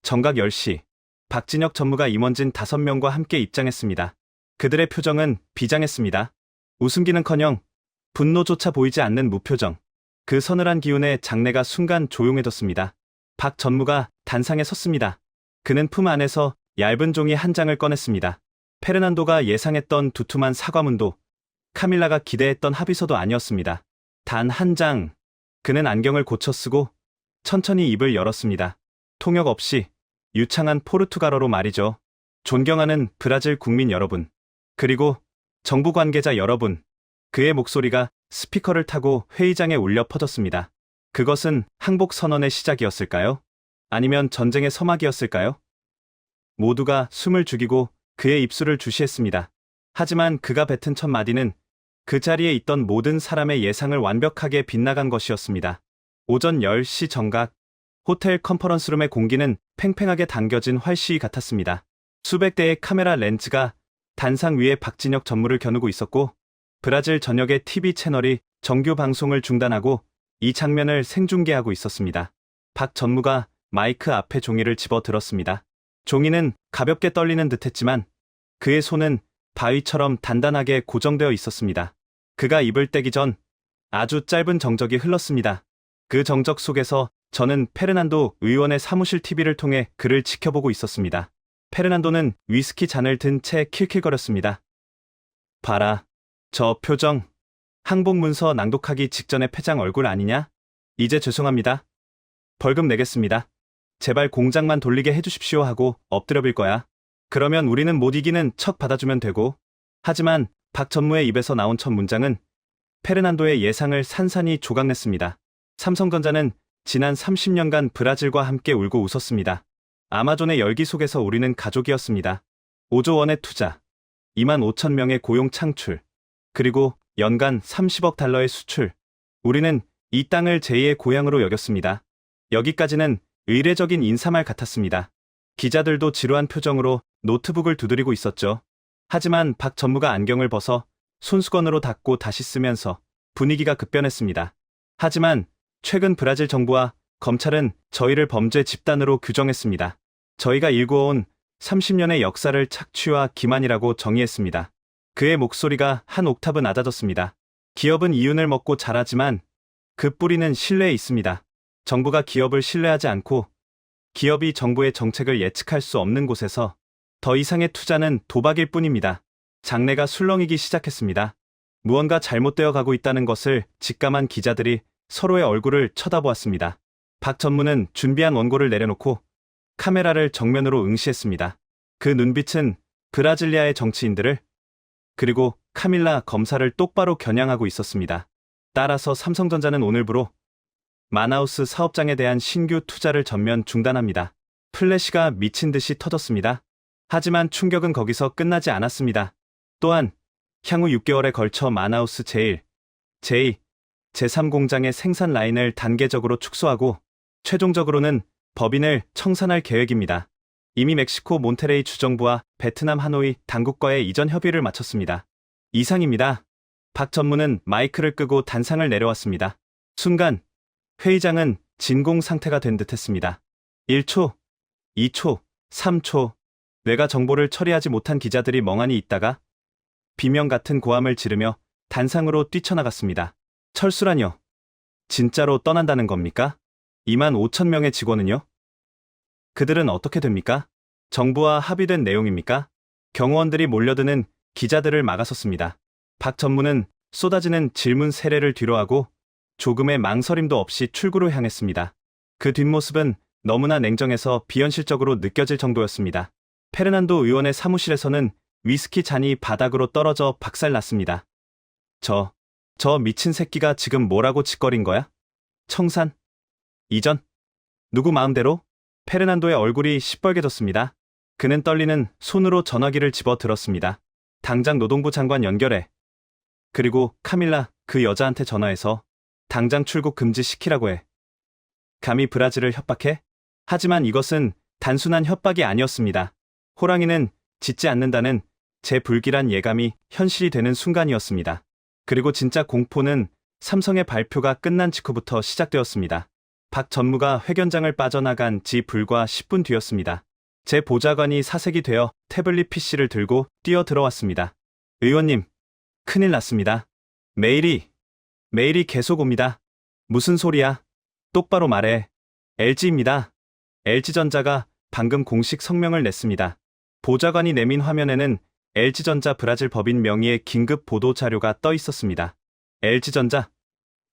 S2: 정각 10시, 박진혁 전무가 임원진 5명과 함께 입장했습니다. 그들의 표정은 비장했습니다. 웃음기는커녕 분노조차 보이지 않는 무표정. 그 서늘한 기운에 장내가 순간 조용해졌습니다. 박 전무가 단상에 섰습니다. 그는 품 안에서 얇은 종이 한 장을 꺼냈습니다. 페르난도가 예상했던 두툼한 사과문도 카밀라가 기대했던 합의서도 아니었습니다. 단 한 장. 그는 안경을 고쳐 쓰고 천천히 입을 열었습니다. 통역 없이 유창한 포르투갈어로 말이죠. 존경하는 브라질 국민 여러분, 그리고 정부 관계자 여러분. 그의 목소리가 스피커를 타고 회의장에 울려 퍼졌습니다. 그것은 항복 선언의 시작이었을까요? 아니면 전쟁의 서막이었을까요? 모두가 숨을 죽이고 그의 입술을 주시했습니다. 하지만 그가 뱉은 첫 마디는 그 자리에 있던 모든 사람의 예상을 완벽하게 빗나간 것이었습니다. 오전 10시 정각, 호텔 컨퍼런스룸의 공기는 팽팽하게 당겨진 활시위 같았습니다. 수백 대의 카메라 렌즈가 단상 위에 박진혁 전무를 겨누고 있었고 브라질 전역의 TV 채널이 정규 방송을 중단하고 이 장면을 생중계하고 있었습니다. 박 전무가 마이크 앞에 종이를 집어 들었습니다. 종이는 가볍게 떨리는 듯했지만 그의 손은 바위처럼 단단하게 고정되어 있었습니다. 그가 입을 떼기 전 아주 짧은 정적이 흘렀습니다. 그 정적 속에서 저는 페르난도 의원의 사무실 TV를 통해 그를 지켜보고 있었습니다. 페르난도는 위스키 잔을 든 채 킬킬거렸습니다. 봐라. 저 표정. 항복 문서 낭독하기 직전에 패장 얼굴 아니냐? 이제 죄송합니다. 벌금 내겠습니다. 제발 공장만 돌리게 해주십시오 하고 엎드려 빌 거야. 그러면 우리는 못 이기는 척 받아주면 되고. 하지만 박 전무의 입에서 나온 첫 문장은 페르난도의 예상을 산산이 조각냈습니다. 삼성전자는 지난 30년간 브라질과 함께 울고 웃었습니다. 아마존의 열기 속에서 우리는 가족이었습니다. 5조 원의 투자, 2만 5천 명의 고용 창출, 그리고 연간 30억 달러의 수출. 우리는 이 땅을 제2의 고향으로 여겼습니다. 여기까지는 의례적인 인사말 같았습니다. 기자들도 지루한 표정으로 노트북을 두드리고 있었죠. 하지만 박 전무가 안경을 벗어 손수건으로 닦고 다시 쓰면서 분위기가 급변했습니다. 하지만 최근 브라질 정부와 검찰은 저희를 범죄 집단으로 규정했습니다. 저희가 일구어온 30년의 역사를 착취와 기만이라고 정의했습니다. 그의 목소리가 한 옥타브 낮아졌습니다. 기업은 이윤을 먹고 자라지만 그 뿌리는 신뢰에 있습니다. 정부가 기업을 신뢰하지 않고 기업이 정부의 정책을 예측할 수 없는 곳에서 더 이상의 투자는 도박일 뿐입니다. 장내가 술렁이기 시작했습니다. 무언가 잘못되어 가고 있다는 것을 직감한 기자들이 서로의 얼굴을 쳐다보았습니다. 박 전무는 준비한 원고를 내려놓고 카메라를 정면으로 응시했습니다. 그 눈빛은 브라질리아의 정치인들을 그리고 카밀라 검사를 똑바로 겨냥하고 있었습니다. 따라서 삼성전자는 오늘부로 마나우스 사업장에 대한 신규 투자를 전면 중단합니다. 플래시가 미친 듯이 터졌습니다. 하지만 충격은 거기서 끝나지 않았습니다. 또한 향후 6개월에 걸쳐 마나우스 제1, 제2, 제3 공장의 생산 라인을 단계적으로 축소하고 최종적으로는 법인을 청산할 계획입니다. 이미 멕시코 몬테레이 주정부와 베트남 하노이 당국과의 이전 협의를 마쳤습니다. 이상입니다. 박 전무는 마이크를 끄고 단상을 내려왔습니다. 순간 회의장은 진공 상태가 된 듯했습니다. 1초, 2초, 3초, 뇌가 정보를 처리하지 못한 기자들이 멍하니 있다가 비명 같은 고함을 지르며 단상으로 뛰쳐나갔습니다. 철수라뇨? 진짜로 떠난다는 겁니까? 2만 5천 명의 직원은요? 그들은 어떻게 됩니까? 정부와 합의된 내용입니까? 경호원들이 몰려드는 기자들을 막아섰습니다. 박 전무는 쏟아지는 질문 세례를 뒤로하고 조금의 망설임도 없이 출구로 향했습니다. 그 뒷모습은 너무나 냉정해서 비현실적으로 느껴질 정도였습니다. 페르난도 의원의 사무실에서는 위스키 잔이 바닥으로 떨어져 박살났습니다. 저 미친 새끼가 지금 뭐라고 짓거린 거야? 청산? 이전? 누구 마음대로? 페르난도의 얼굴이 시뻘개졌습니다. 그는 떨리는 손으로 전화기를 집어 들었습니다. 당장 노동부 장관 연결해. 그리고 카밀라, 그 여자한테 전화해서 당장 출국 금지시키라고 해. 감히 브라질을 협박해? 하지만 이것은 단순한 협박이 아니었습니다. 호랑이는 짖지 않는다는 제 불길한 예감이 현실이 되는 순간이었습니다. 그리고 진짜 공포는 삼성의 발표가 끝난 직후부터 시작되었습니다. 박 전무가 회견장을 빠져나간 지 불과 10분 뒤였습니다. 제 보좌관이 사색이 되어 태블릿 PC를 들고 뛰어 들어왔습니다. 의원님, 큰일 났습니다. 메일이 계속 옵니다. 무슨 소리야? 똑바로 말해. LG입니다. LG전자가 방금 공식 성명을 냈습니다. 보좌관이 내민 화면에는 LG전자 브라질 법인 명의의 긴급 보도 자료가 떠 있었습니다. LG전자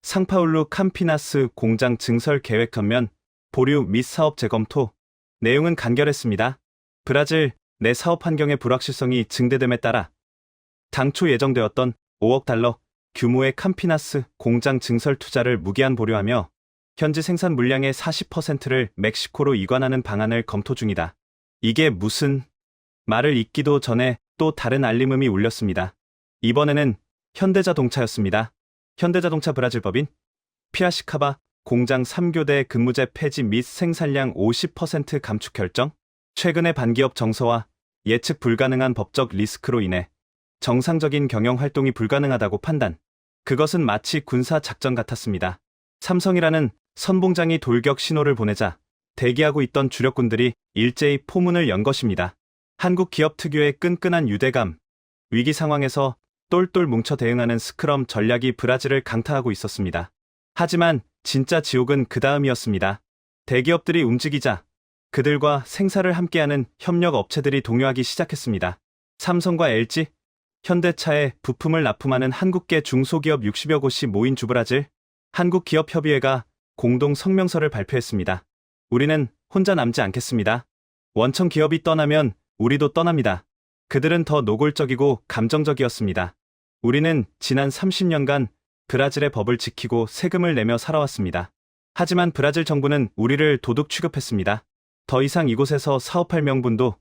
S2: 상파울루 캄피나스 공장 증설 계획 전면 보류 및 사업 재검토. 내용은 간결했습니다. 브라질 내 사업 환경의 불확실성이 증대됨에 따라 당초 예정되었던 5억 달러 규모의 캄피나스 공장 증설 투자를 무기한 보류하며 현지 생산 물량의 40%를 멕시코로 이관하는 방안을 검토 중이다. 이게 무슨 말을 잇기도 전에 또 다른 알림음이 울렸습니다. 이번에는 현대자동차였습니다. 현대자동차 브라질 법인 피아시카바 공장 3교대 근무제 폐지 및 생산량 50% 감축 결정. 최근의 반기업 정서와 예측 불가능한 법적 리스크로 인해 정상적인 경영 활동이 불가능하다고 판단. 그것은 마치 군사 작전 같았습니다. 삼성이라는 선봉장이 돌격 신호를 보내자 대기하고 있던 주력군들이 일제히 포문을 연 것입니다. 한국 기업 특유의 끈끈한 유대감, 위기 상황에서 똘똘 뭉쳐 대응하는 스크럼 전략이 브라질을 강타하고 있었습니다. 하지만 진짜 지옥은 그 다음이었습니다. 대기업들이 움직이자 그들과 생사를 함께하는 협력 업체들이 동요하기 시작했습니다. 삼성과 LG, 현대차에 부품을 납품하는 한국계 중소기업 60여 곳이 모인 주브라질 한국기업협의회가 공동 성명서를 발표했습니다. 우리는 혼자 남지 않겠습니다. 원청 기업이 떠나면 우리도 떠납니다. 그들은 더 노골적이고 감정적이었습니다. 우리는 지난 30년간 브라질의 법을 지키고 세금을 내며 살아왔습니다. 하지만 브라질 정부는 우리를 도둑 취급했습니다. 더 이상 이곳에서 사업할 명분도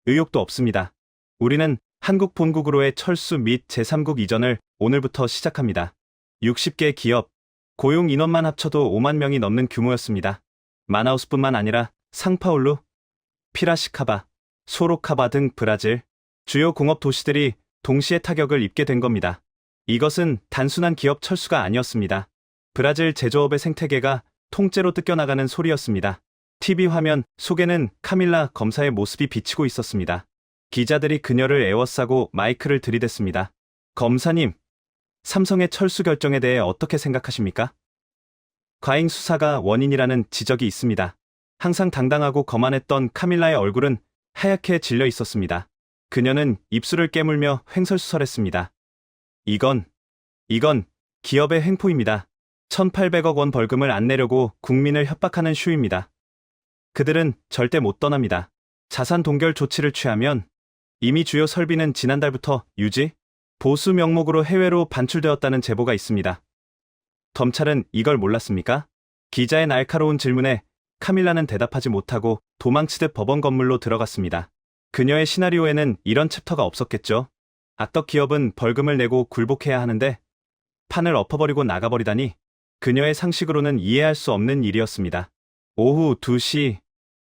S2: 의욕도 없습니다. 우리는 한국 본국으로의 철수 및 제3국 이전을 오늘부터 시작합니다. 60개 기업, 고용 인원만 합쳐도 5만 명이 넘는 규모였습니다. 마나우스뿐만 아니라 상파울루, 피라시카바, 소로카바 등 브라질 주요 공업 도시들이 동시에 타격을 입게 된 겁니다. 이것은 단순한 기업 철수가 아니었습니다. 브라질 제조업의 생태계가 통째로 뜯겨나가는 소리였습니다. TV 화면 속에는 카밀라 검사의 모습이 비치고 있었습니다. 기자들이 그녀를 에워싸고 마이크를 들이댔습니다. 검사님, 삼성의 철수 결정에 대해 어떻게 생각하십니까? 과잉 수사가 원인이라는 지적이 있습니다. 항상 당당하고 거만했던 카밀라의 얼굴은 하얗게 질려 있었습니다. 그녀는 입술을 깨물며 횡설수설했습니다. 이건 기업의 횡포입니다. 1,800억 원 벌금을 안 내려고 국민을 협박하는 쇼입니다. 그들은 절대 못 떠납니다. 자산 동결 조치를 취하면 이미 주요 설비는 지난달부터 유지, 보수 명목으로 해외로 반출되었다는 제보가 있습니다. 검찰은 이걸 몰랐습니까? 기자의 날카로운 질문에 카밀라는 대답하지 못하고 도망치듯 법원 건물로 들어갔습니다. 그녀의 시나리오에는 이런 챕터가 없었겠죠. 악덕 기업은 벌금을 내고 굴복해야 하는데 판을 엎어버리고 나가버리다니 그녀의 상식으로는 이해할 수 없는 일이었습니다. 오후 2시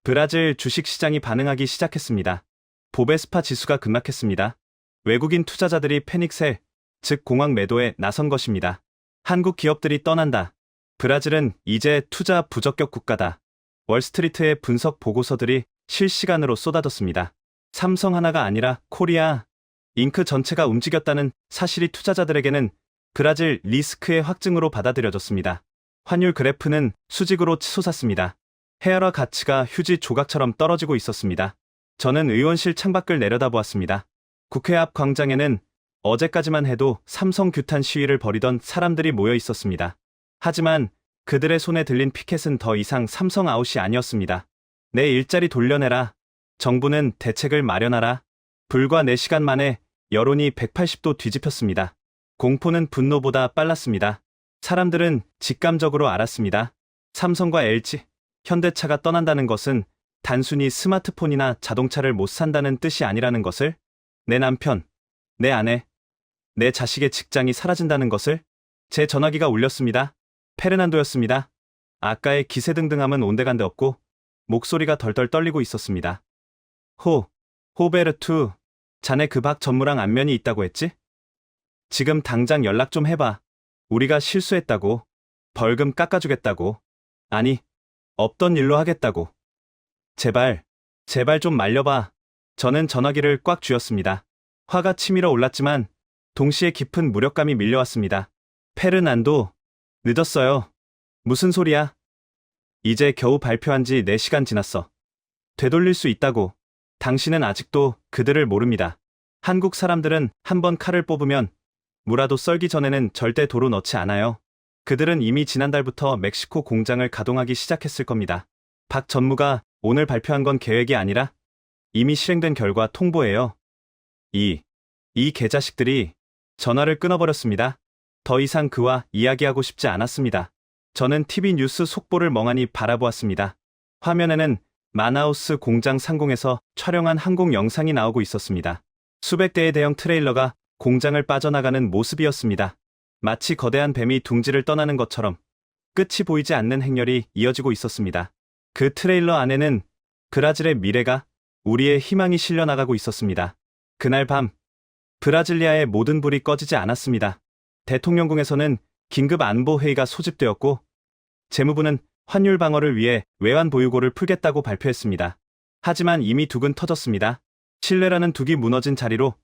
S2: 브라질 주식시장이 반응하기 시작했습니다. 보베스파 지수가 급락했습니다. 외국인 투자자들이 패닉셀, 즉 공황 매도에 나선 것입니다. 한국 기업들이 떠난다. 브라질은 이제 투자 부적격 국가다. 월스트리트의 분석 보고서들이 실시간으로 쏟아졌습니다. 삼성 하나가 아니라 코리아, 잉크 전체가 움직였다는 사실이 투자자들에게는 브라질 리스크의 확증으로 받아들여졌습니다. 환율 그래프는 수직으로 치솟았습니다. 헤아라 가치가 휴지 조각처럼 떨어지고 있었습니다. 저는 의원실 창밖을 내려다보았습니다. 국회 앞 광장에는 어제까지만 해도 삼성 규탄 시위를 벌이던 사람들이 모여 있었습니다. 하지만 그들의 손에 들린 피켓은 더 이상 삼성 아웃이 아니었습니다. 내 일자리 돌려내라. 정부는 대책을 마련하라. 불과 4시간 만에 여론이 180도 뒤집혔습니다. 공포는 분노보다 빨랐습니다. 사람들은 직감적으로 알았습니다. 삼성과 LG, 현대차가 떠난다는 것은 단순히 스마트폰이나 자동차를 못 산다는 뜻이 아니라는 것을, 내 남편, 내 아내, 내 자식의 직장이 사라진다는 것을. 제 전화기가 울렸습니다. 페르난도였습니다. 아까의 기세등등함은 온데간데 없고 목소리가 덜덜 떨리고 있었습니다. 호베르투, 자네 그 박 전무랑 안면이 있다고 했지? 지금 당장 연락 좀 해봐. 우리가 실수했다고. 벌금 깎아주겠다고. 아니, 없던 일로 하겠다고. 제발 좀 말려봐. 저는 전화기를 꽉 쥐었습니다. 화가 치밀어 올랐지만 동시에 깊은 무력감이 밀려왔습니다. 페르난도, 늦었어요. 무슨 소리야? 이제 겨우 발표한 지 4시간 지났어. 되돌릴 수 있다고. 당신은 아직도 그들을 모릅니다. 한국 사람들은 한번 칼을 뽑으면 무라도 썰기 전에는 절대 도로 넣지 않아요. 그들은 이미 지난달부터 멕시코 공장을 가동하기 시작했을 겁니다. 박 전무가 오늘 발표한 건 계획이 아니라 이미 실행된 결과 통보예요. 이 개자식들이. 전화를 끊어버렸습니다. 더 이상 그와 이야기하고 싶지 않았습니다. 저는 TV 뉴스 속보를 멍하니 바라보았습니다. 화면에는 마나우스 공장 상공에서 촬영한 항공 영상이 나오고 있었습니다. 수백 대의 대형 트레일러가 공장을 빠져나가는 모습이었습니다. 마치 거대한 뱀이 둥지를 떠나는 것처럼 끝이 보이지 않는 행렬이 이어지고 있었습니다. 그 트레일러 안에는 브라질의 미래가, 우리의 희망이 실려나가고 있었습니다. 그날 밤 브라질리아의 모든 불이 꺼지지 않았습니다. 대통령궁에서는 긴급 안보 회의가 소집되었고 재무부는 환율 방어를 위해 외환 보유고를 풀겠다고 발표했습니다. 하지만 이미 둑은 터졌습니다. 신뢰라는 둑이 무너진 자리로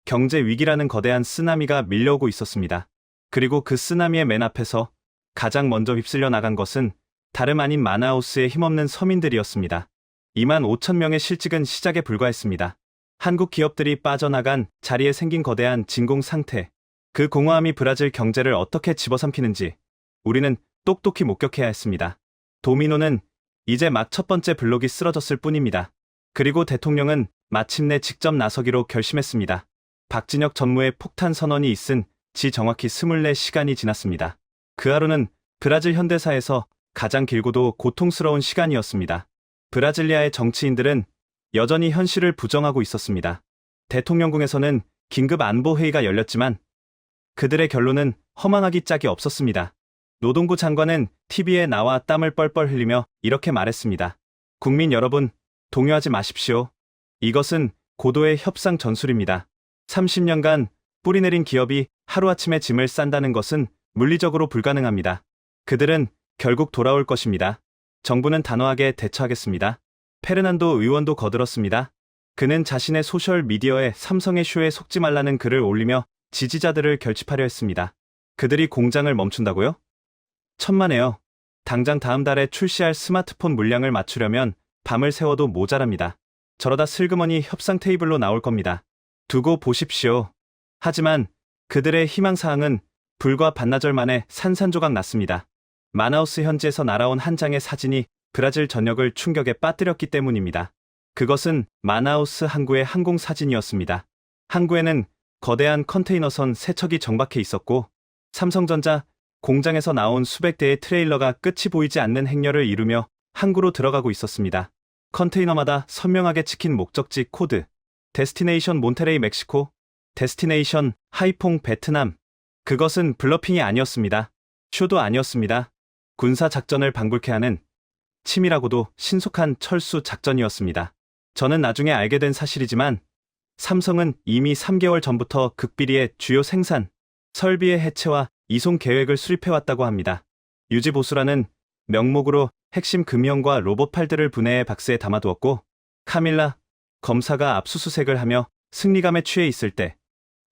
S2: 경제 위기라는 거대한 쓰나미가 밀려오고 있었습니다. 그리고 그 쓰나미의 맨 앞에서 가장 먼저 휩쓸려 나간 것은 다름 아닌 마나우스의 힘없는 서민들이었습니다. 2만 5천 명의 실직은 시작에 불과했습니다. 한국 기업들이 빠져나간 자리에 생긴 거대한 진공 상태. 그 공허함이 브라질 경제를 어떻게 집어삼키는지 우리는 똑똑히 목격해야 했습니다. 도미노는 이제 막 첫 번째 블록이 쓰러졌을 뿐입니다. 그리고 대통령은 마침내 직접 나서기로 결심했습니다. 박진혁 전무의 폭탄 선언이 있은 지 정확히 24시간이 지났습니다. 그 하루는 브라질 현대사에서 가장 길고도 고통스러운 시간이었습니다. 브라질리아의 정치인들은 여전히 현실을 부정하고 있었습니다. 대통령궁에서는 긴급 안보회의가 열렸지만 그들의 결론은 허망하기 짝이 없었습니다. 노동부 장관은 TV에 나와 땀을 뻘뻘 흘리며 이렇게 말했습니다. 국민 여러분, 동요하지 마십시오. 이것은 고도의 협상 전술입니다. 30년간 뿌리내린 기업이 하루아침에 짐을 싼다는 것은 물리적으로 불가능합니다. 그들은 결국 돌아올 것입니다. 정부는 단호하게 대처하겠습니다. 페르난도 의원도 거들었습니다. 그는 자신의 소셜미디어에 삼성의 쇼에 속지 말라는 글을 올리며 지지자들을 결집하려 했습니다. 그들이 공장을 멈춘다고요? 천만에요. 당장 다음 달에 출시할 스마트폰 물량을 맞추려면 밤을 새워도 모자랍니다. 저러다 슬그머니 협상 테이블로 나올 겁니다. 두고 보십시오. 하지만 그들의 희망사항은 불과 반나절 만에 산산조각 났습니다. 마나우스 현지에서 날아온 한 장의 사진이 브라질 전역을 충격에 빠뜨렸기 때문입니다. 그것은 마나우스 항구의 항공사진이었습니다. 항구에는 거대한 컨테이너선 3척이 정박해 있었고 삼성전자 공장에서 나온 수백 대의 트레일러가 끝이 보이지 않는 행렬을 이루며 항구로 들어가고 있었습니다. 컨테이너마다 선명하게 찍힌 목적지 코드, 데스티네이션 몬테레이 멕시코, 데스티네이션 하이퐁 베트남. 그것은 블러핑이 아니었습니다. 쇼도 아니었습니다. 군사 작전을 방불케 하는 치밀하고도 신속한 철수 작전이었습니다. 저는 나중에 알게 된 사실이지만 삼성은 이미 3개월 전부터 극비리의 주요 생산, 설비의 해체와 이송 계획을 수립해왔다고 합니다. 유지보수라는 명목으로 핵심 금형과 로봇팔들을 분해해 박스에 담아두었고 카밀라 검사가 압수수색을 하며 승리감에 취해 있을 때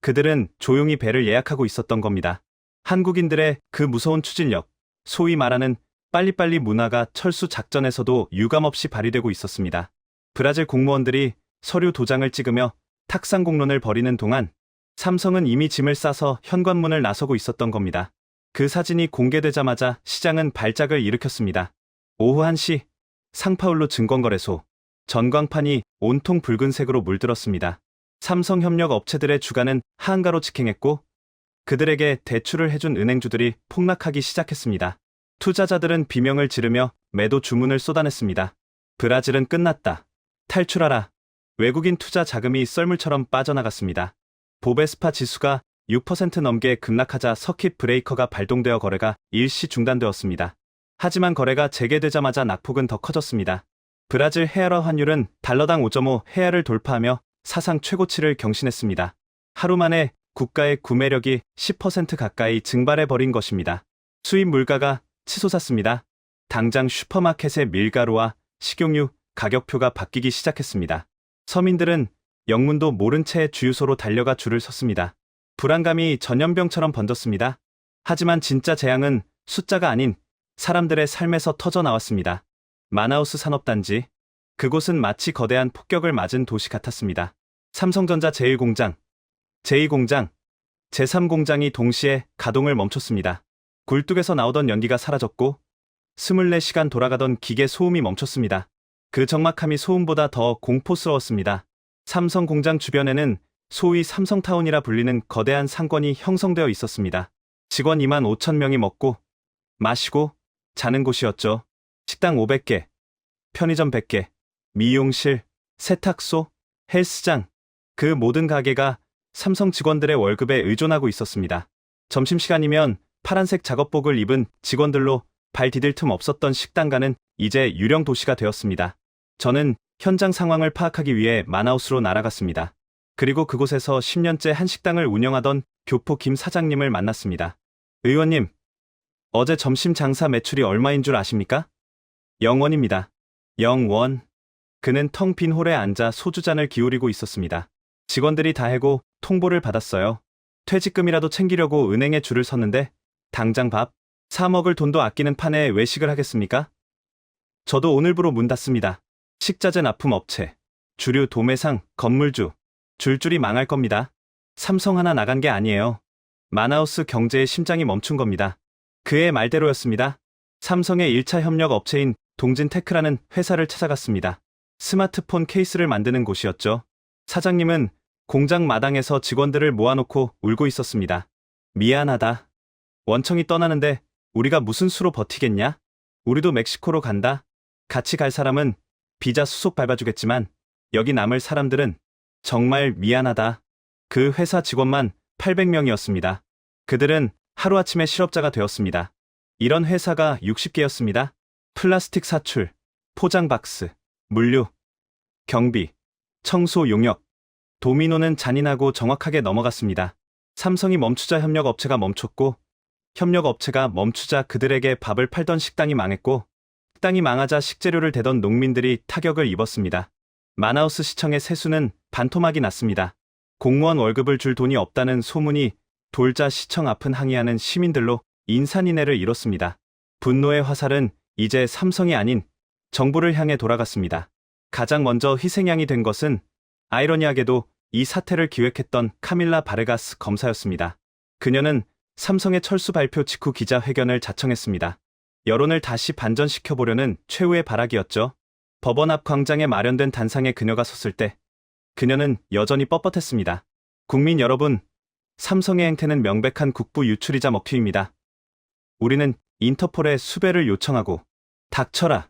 S2: 그들은 조용히 배를 예약하고 있었던 겁니다. 한국인들의 그 무서운 추진력, 소위 말하는 빨리빨리 문화가 철수 작전에서도 유감없이 발휘되고 있었습니다. 브라질 공무원들이 서류 도장을 찍으며 탁상 공론을 벌이는 동안 삼성은 이미 짐을 싸서 현관문을 나서고 있었던 겁니다. 그 사진이 공개되자마자 시장은 발작을 일으켰습니다. 오후 1시 상파울루 증권거래소 전광판이 온통 붉은색으로 물들었습니다. 삼성협력 업체들의 주가는 하한가로 직행했고 그들에게 대출을 해준 은행주들이 폭락하기 시작했습니다. 투자자들은 비명을 지르며 매도 주문을 쏟아냈습니다. 브라질은 끝났다. 탈출하라. 외국인 투자 자금이 썰물처럼 빠져나갔습니다. 보베스파 지수가 6% 넘게 급락하자 서킷 브레이커가 발동되어 거래가 일시 중단되었습니다. 하지만 거래가 재개되자마자 낙폭은 더 커졌습니다. 브라질 헤아라 환율은 달러당 5.5 헤아를 돌파하며 사상 최고치를 경신했습니다. 하루 만에 국가의 구매력이 10% 가까이 증발해버린 것입니다. 수입 물가가 치솟았습니다. 당장 슈퍼마켓의 밀가루와 식용유 가격표가 바뀌기 시작했습니다. 서민들은 영문도 모른 채 주유소로 달려가 줄을 섰습니다. 불안감이 전염병처럼 번졌습니다. 하지만 진짜 재앙은 숫자가 아닌 사람들의 삶에서 터져 나왔습니다. 마나우스 산업단지. 그곳은 마치 거대한 폭격을 맞은 도시 같았습니다. 삼성전자 제1공장, 제2공장, 제3공장이 동시에 가동을 멈췄습니다. 굴뚝에서 나오던 연기가 사라졌고 24시간 돌아가던 기계 소음이 멈췄습니다. 그 적막함이 소음보다 더 공포스러웠습니다. 삼성 공장 주변에는 소위 삼성타운이라 불리는 거대한 상권이 형성되어 있었습니다. 직원 2만 5천 명이 먹고 마시고 자는 곳이었죠. 식당 500개, 편의점 100개, 미용실, 세탁소, 헬스장. 그 모든 가게가 삼성 직원들의 월급에 의존하고 있었습니다. 점심시간이면 파란색 작업복을 입은 직원들로 발 디딜 틈 없었던 식당가는 이제 유령 도시가 되었습니다. 저는 현장 상황을 파악하기 위해 마나우스로 날아갔습니다. 그리고 그곳에서 10년째 한 식당을 운영하던 교포 김 사장님을 만났습니다. 의원님, 어제 점심 장사 매출이 얼마인 줄 아십니까? 0원입니다. 0원. 그는 텅 빈 홀에 앉아 소주잔을 기울이고 있었습니다. 직원들이 다 해고 통보를 받았어요. 퇴직금이라도 챙기려고 은행에 줄을 섰는데 당장 밥 사 먹을 돈도 아끼는 판에 외식을 하겠습니까? 저도 오늘부로 문 닫습니다. 식자재 납품 업체. 주류 도매상, 건물주, 줄줄이 망할 겁니다. 삼성 하나 나간 게 아니에요. 마나우스 경제의 심장이 멈춘 겁니다. 그의 말대로였습니다. 삼성의 1차 협력 업체인 동진테크라는 회사를 찾아갔습니다. 스마트폰 케이스를 만드는 곳이었죠. 사장님은 공장 마당에서 직원들을 모아놓고 울고 있었습니다. 미안하다. 원청이 떠나는데 우리가 무슨 수로 버티겠냐? 우리도 멕시코로 간다. 같이 갈 사람은 비자 수속 밟아주겠지만 여기 남을 사람들은 정말 미안하다. 그 회사 직원만 800명이었습니다. 그들은 하루아침에 실업자가 되었습니다. 이런 회사가 60개였습니다. 플라스틱 사출, 포장 박스, 물류, 경비, 청소 용역. 도미노는 잔인하고 정확하게 넘어갔습니다. 삼성이 멈추자 협력업체가 멈췄고, 협력업체가 멈추자 그들에게 밥을 팔던 식당이 망했고, 식당이 망하자 식재료를 대던 농민들이 타격을 입었습니다. 마나우스 시청의 세수는 반토막이 났습니다. 공무원 월급을 줄 돈이 없다는 소문이 돌자 시청 앞은 항의하는 시민들로 인산인해를 이뤘습니다. 분노의 화살은 이제 삼성이 아닌 정부를 향해 돌아갔습니다. 가장 먼저 희생양이 된 것은 아이러니하게도 이 사태를 기획했던 카밀라 바르가스 검사였습니다. 그녀는 삼성의 철수 발표 직후 기자회견을 자청했습니다. 여론을 다시 반전시켜보려는 최후의 발악이었죠. 법원 앞 광장에 마련된 단상에 그녀가 섰을 때 그녀는 여전히 뻣뻣했습니다. 국민 여러분, 삼성의 행태는 명백한 국부 유출이자 먹튀입니다. 우리는 인터폴에 수배를 요청하고 닥쳐라.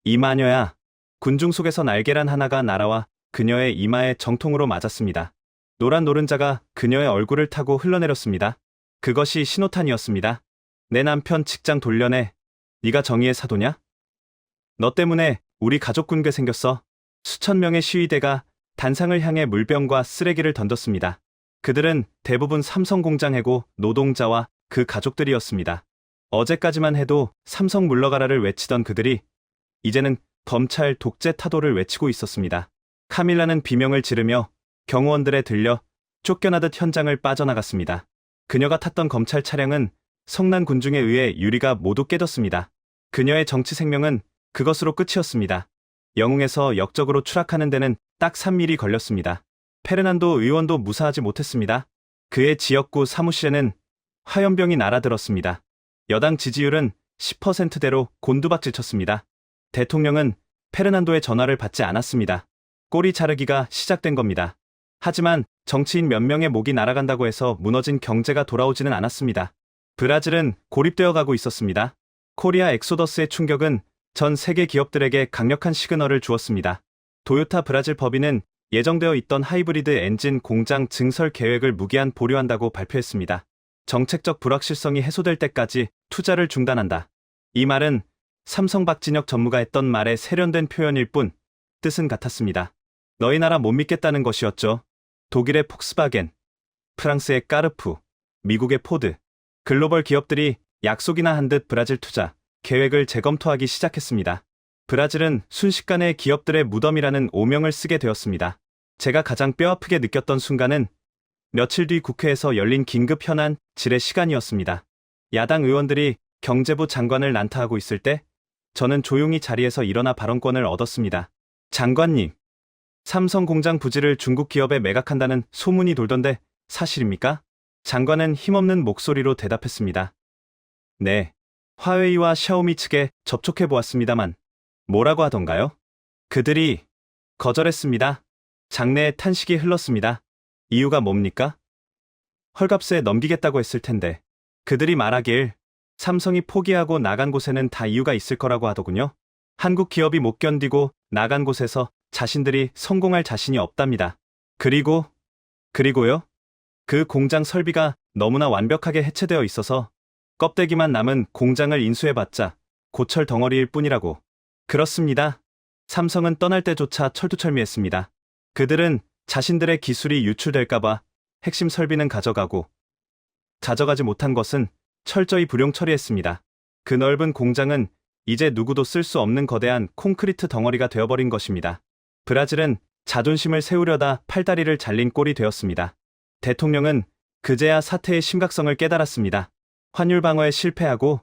S2: 이 마녀야. 군중 속에서 날개란 하나가 날아와 그녀의 이마에 정통으로 맞았습니다. 노란 노른자가 그녀의 얼굴을 타고 흘러내렸습니다. 그것이 신호탄이었습니다. 내 남편 직장 돌려내. 네가 정의의 사도냐? 너 때문에 우리 가족 굶게 생겼어. 수천 명의 시위대가 단상을 향해 물병과 쓰레기를 던졌습니다. 그들은 대부분 삼성 공장 해고 노동자와 그 가족들이었습니다. 어제까지만 해도 삼성 물러가라를 외치던 그들이 이제는 검찰 독재 타도를 외치고 있었습니다. 카밀라는 비명을 지르며 경호원들에 들려 쫓겨나듯 현장을 빠져나갔습니다. 그녀가 탔던 검찰 차량은 성난 군중에 의해 유리가 모두 깨졌습니다. 그녀의 정치 생명은 그것으로 끝이었습니다. 영웅에서 역적으로 추락하는 데는 딱 3일이 걸렸습니다. 페르난도 의원도 무사하지 못했습니다. 그의 지역구 사무실에는 화염병이 날아들었습니다. 여당 지지율은 10%대로 곤두박질 쳤습니다. 대통령은 페르난도의 전화를 받지 않았습니다. 꼬리 자르기가 시작된 겁니다. 하지만 정치인 몇 명의 목이 날아간다고 해서 무너진 경제가 돌아오지는 않았습니다. 브라질은 고립되어 가고 있었습니다. 코리아 엑소더스의 충격은 전 세계 기업들에게 강력한 시그널을 주었습니다. 도요타 브라질 법인은 예정되어 있던 하이브리드 엔진 공장 증설 계획을 무기한 보류한다고 발표했습니다. 정책적 불확실성이 해소될 때까지 투자를 중단한다. 이 말은 삼성 박진혁 전무가 했던 말의 세련된 표현일 뿐 뜻은 같았습니다. 너희 나라 못 믿겠다는 것이었죠. 독일의 폭스바겐, 프랑스의 까르푸, 미국의 포드, 글로벌 기업들이 약속이나 한 듯 브라질 투자 계획을 재검토하기 시작했습니다. 브라질은 순식간에 기업들의 무덤이라는 오명을 쓰게 되었습니다. 제가 가장 뼈아프게 느꼈던 순간은 며칠 뒤 국회에서 열린 긴급 현안 질의 시간이었습니다. 야당 의원들이 경제부 장관을 난타하고 있을 때 저는 조용히 자리에서 일어나 발언권을 얻었습니다. 장관님, 삼성 공장 부지를 중국 기업에 매각한다는 소문이 돌던데 사실입니까? 장관은 힘없는 목소리로 대답했습니다. 네, 화웨이와 샤오미 측에 접촉해 보았습니다만 뭐라고 하던가요? 그들이 거절했습니다. 장내에 탄식이 흘렀습니다. 이유가 뭡니까? 헐값에 넘기겠다고 했을 텐데 그들이 말하길 삼성이 포기하고 나간 곳에는 다 이유가 있을 거라고 하더군요. 한국 기업이 못 견디고 나간 곳에서 자신들이 성공할 자신이 없답니다. 그리고요? 그 공장 설비가 너무나 완벽하게 해체되어 있어서 껍데기만 남은 공장을 인수해봤자 고철 덩어리일 뿐이라고. 그렇습니다. 삼성은 떠날 때조차 철두철미했습니다. 그들은 자신들의 기술이 유출될까봐 핵심 설비는 가져가지 못한 것은 철저히 불용 처리했습니다. 그 넓은 공장은 이제 누구도 쓸 수 없는 거대한 콘크리트 덩어리가 되어버린 것입니다. 브라질은 자존심을 세우려다 팔다리를 잘린 꼴이 되었습니다. 대통령은 그제야 사태의 심각성을 깨달았습니다. 환율 방어에 실패하고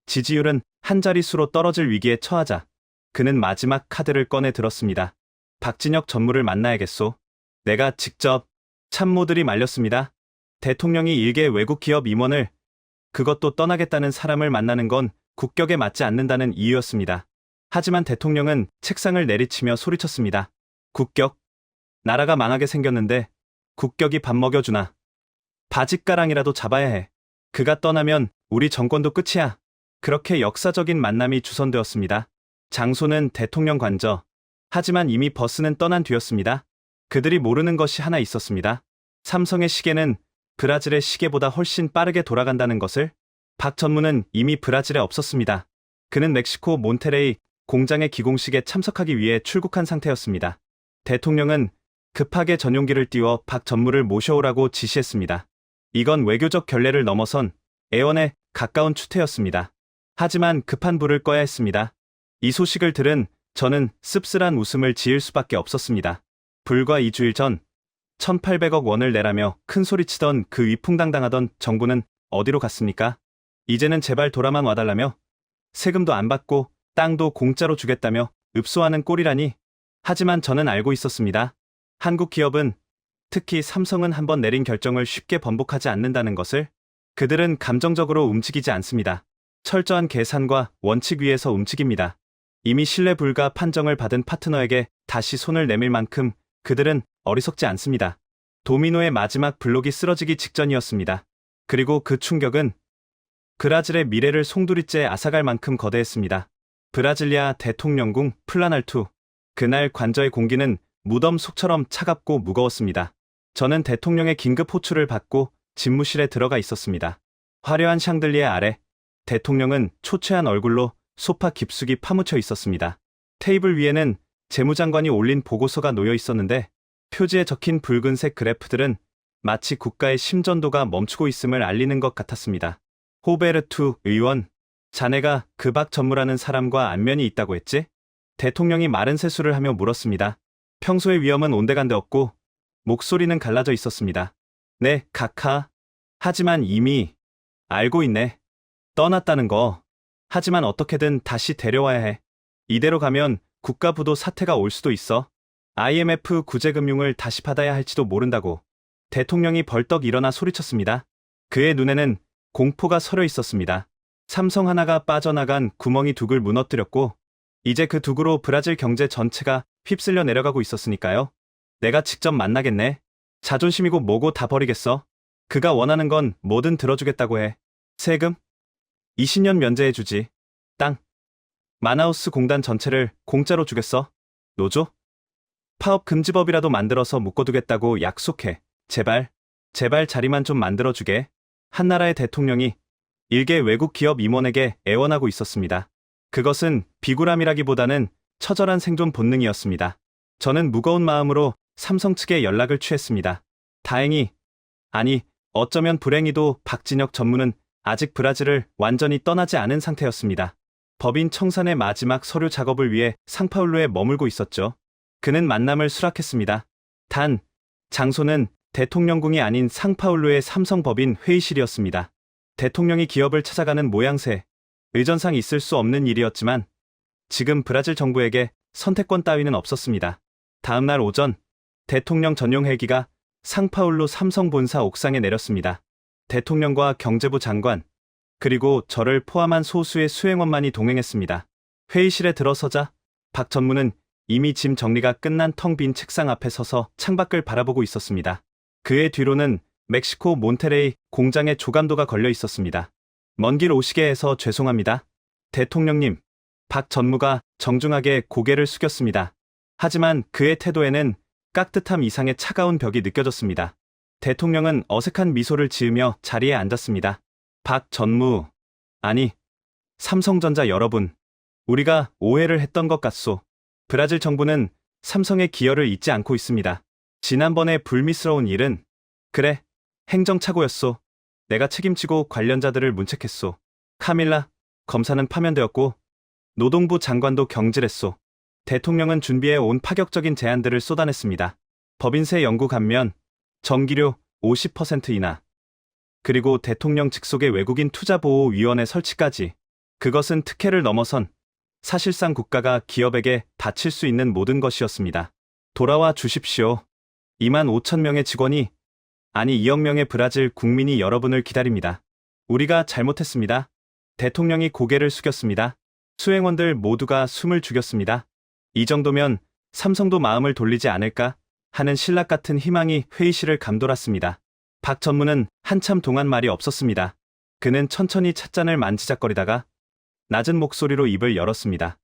S2: 지지율은 한 자릿수로 떨어질 위기에 처하자 그는 마지막 카드를 꺼내 들었습니다. 박진혁 전무를 만나야겠소. 내가 직접. 참모들이 말렸습니다. 대통령이 일개 외국 기업 임원을, 그것도 떠나겠다는 사람을 만나는 건 국격에 맞지 않는다는 이유였습니다. 하지만 대통령은 책상을 내리치며 소리쳤습니다. 국격? 나라가 망하게 생겼는데 국격이 밥 먹여주나. 바짓가랑이라도 잡아야 해. 그가 떠나면 우리 정권도 끝이야. 그렇게 역사적인 만남이 주선되었습니다. 장소는 대통령 관저. 하지만 이미 버스는 떠난 뒤였습니다. 그들이 모르는 것이 하나 있었습니다. 삼성의 시계는 브라질의 시계보다 훨씬 빠르게 돌아간다는 것을. 박 전무는 이미 브라질에 없었습니다. 그는 멕시코 몬테레이 공장의 기공식에 참석하기 위해 출국한 상태였습니다. 대통령은 급하게 전용기를 띄워 박 전무를 모셔오라고 지시했습니다. 이건 외교적 결례를 넘어선 애원에 가까운 추태였습니다. 하지만 급한 불을 꺼야 했습니다. 이 소식을 들은 저는 씁쓸한 웃음을 지을 수밖에 없었습니다. 불과 2주일 전 1,800억 원을 내라며 큰 소리치던 그 위풍당당하던 정부는 어디로 갔습니까? 이제는 제발 돌아만 와달라며 세금도 안 받고 땅도 공짜로 주겠다며 읍소하는 꼴이라니. 하지만 저는 알고 있었습니다. 한국 기업은, 특히 삼성은 한번 내린 결정을 쉽게 번복하지 않는다는 것을. 그들은 감정적으로 움직이지 않습니다. 철저한 계산과 원칙 위에서 움직입니다. 이미 신뢰 불가 판정을 받은 파트너에게 다시 손을 내밀 만큼 그들은 어리석지 않습니다. 도미노의 마지막 블록이 쓰러지기 직전이었습니다. 그리고 그 충격은 브라질의 미래를 송두리째 앗아갈 만큼 거대했습니다. 브라질리아 대통령궁 플라날투. 그날 관저의 공기는 무덤 속처럼 차갑고 무거웠습니다. 저는 대통령의 긴급 호출을 받고 집무실에 들어가 있었습니다. 화려한 샹들리에 아래 대통령은 초췌한 얼굴로 소파 깊숙이 파묻혀 있었습니다. 테이블 위에는 재무장관이 올린 보고서가 놓여 있었는데 표지에 적힌 붉은색 그래프들은 마치 국가의 심전도가 멈추고 있음을 알리는 것 같았습니다. 호베르투 의원, 자네가 그 박 전무라는 사람과 안면이 있다고 했지? 대통령이 마른 세수를 하며 물었습니다. 평소의 위험은 온데간데 없고 목소리는 갈라져 있었습니다. 네, 카카. 하지만 이미 알고 있네. 떠났다는 거. 하지만 어떻게든 다시 데려와야 해. 이대로 가면 국가부도 사태가 올 수도 있어. IMF 구제금융을 다시 받아야 할지도 모른다고. 대통령이 벌떡 일어나 소리쳤습니다. 그의 눈에는 공포가 서려 있었습니다. 삼성 하나가 빠져나간 구멍이 둑을 무너뜨렸고 이제 그 둑으로 브라질 경제 전체가 휩쓸려 내려가고 있었으니까요. 내가 직접 만나겠네. 자존심이고 뭐고 다 버리겠어. 그가 원하는 건 뭐든 들어주겠다고 해. 세금? 20년 면제해주지. 땅. 마나우스 공단 전체를 공짜로 주겠어. 노조? 파업 금지법이라도 만들어서 묶어두겠다고 약속해. 제발, 제발 자리만 좀 만들어주게. 한나라의 대통령이 일개 외국 기업 임원에게 애원하고 있었습니다. 그것은 비굴함이라기보다는 처절한 생존 본능이었습니다. 저는 무거운 마음으로 삼성 측에 연락을 취했습니다. 다행히, 아니, 어쩌면 불행히도 박진혁 전무는 아직 브라질을 완전히 떠나지 않은 상태였습니다. 법인 청산의 마지막 서류 작업을 위해 상파울루에 머물고 있었죠. 그는 만남을 수락했습니다. 단, 장소는 대통령궁이 아닌 상파울루의 삼성법인 회의실이었습니다. 대통령이 기업을 찾아가는 모양새, 의전상 있을 수 없는 일이었지만 지금 브라질 정부에게 선택권 따위는 없었습니다. 다음 날 오전, 대통령 전용 헬기가 상파울루 삼성 본사 옥상에 내렸습니다. 대통령과 경제부 장관, 그리고 저를 포함한 소수의 수행원만이 동행했습니다. 회의실에 들어서자 박 전무는 이미 짐 정리가 끝난 텅 빈 책상 앞에 서서 창밖을 바라보고 있었습니다. 그의 뒤로는 멕시코 몬테레이 공장의 조감도가 걸려 있었습니다. 먼 길 오시게 해서 죄송합니다. 대통령님. 박 전무가 정중하게 고개를 숙였습니다. 하지만 그의 태도에는 깍듯함 이상의 차가운 벽이 느껴졌습니다. 대통령은 어색한 미소를 지으며 자리에 앉았습니다. 박 전무, 아니, 삼성전자 여러분, 우리가 오해를 했던 것 같소. 브라질 정부는 삼성의 기여를 잊지 않고 있습니다. 지난번의 불미스러운 일은, 그래, 행정착오였소. 내가 책임지고 관련자들을 문책했소. 카밀라, 검사는 파면되었고, 노동부 장관도 경질했소. 대통령은 준비해 온 파격적인 제안들을 쏟아냈습니다. 법인세 연구 감면, 전기료 50% 인하, 그리고 대통령 직속의 외국인 투자보호위원회 설치까지. 그것은 특혜를 넘어선 사실상 국가가 기업에게 바칠 수 있는 모든 것이었습니다. 돌아와 주십시오. 2만 5천 명의 직원이, 아니 2억 명의 브라질 국민이 여러분을 기다립니다. 우리가 잘못했습니다. 대통령이 고개를 숙였습니다. 수행원들 모두가 숨을 죽였습니다. 이 정도면 삼성도 마음을 돌리지 않을까 하는 신락 같은 희망이 회의실을 감돌았습니다. 박 전무는 한참 동안 말이 없었습니다. 그는 천천히 찻잔을 만지작거리다가 낮은 목소리로 입을 열었습니다.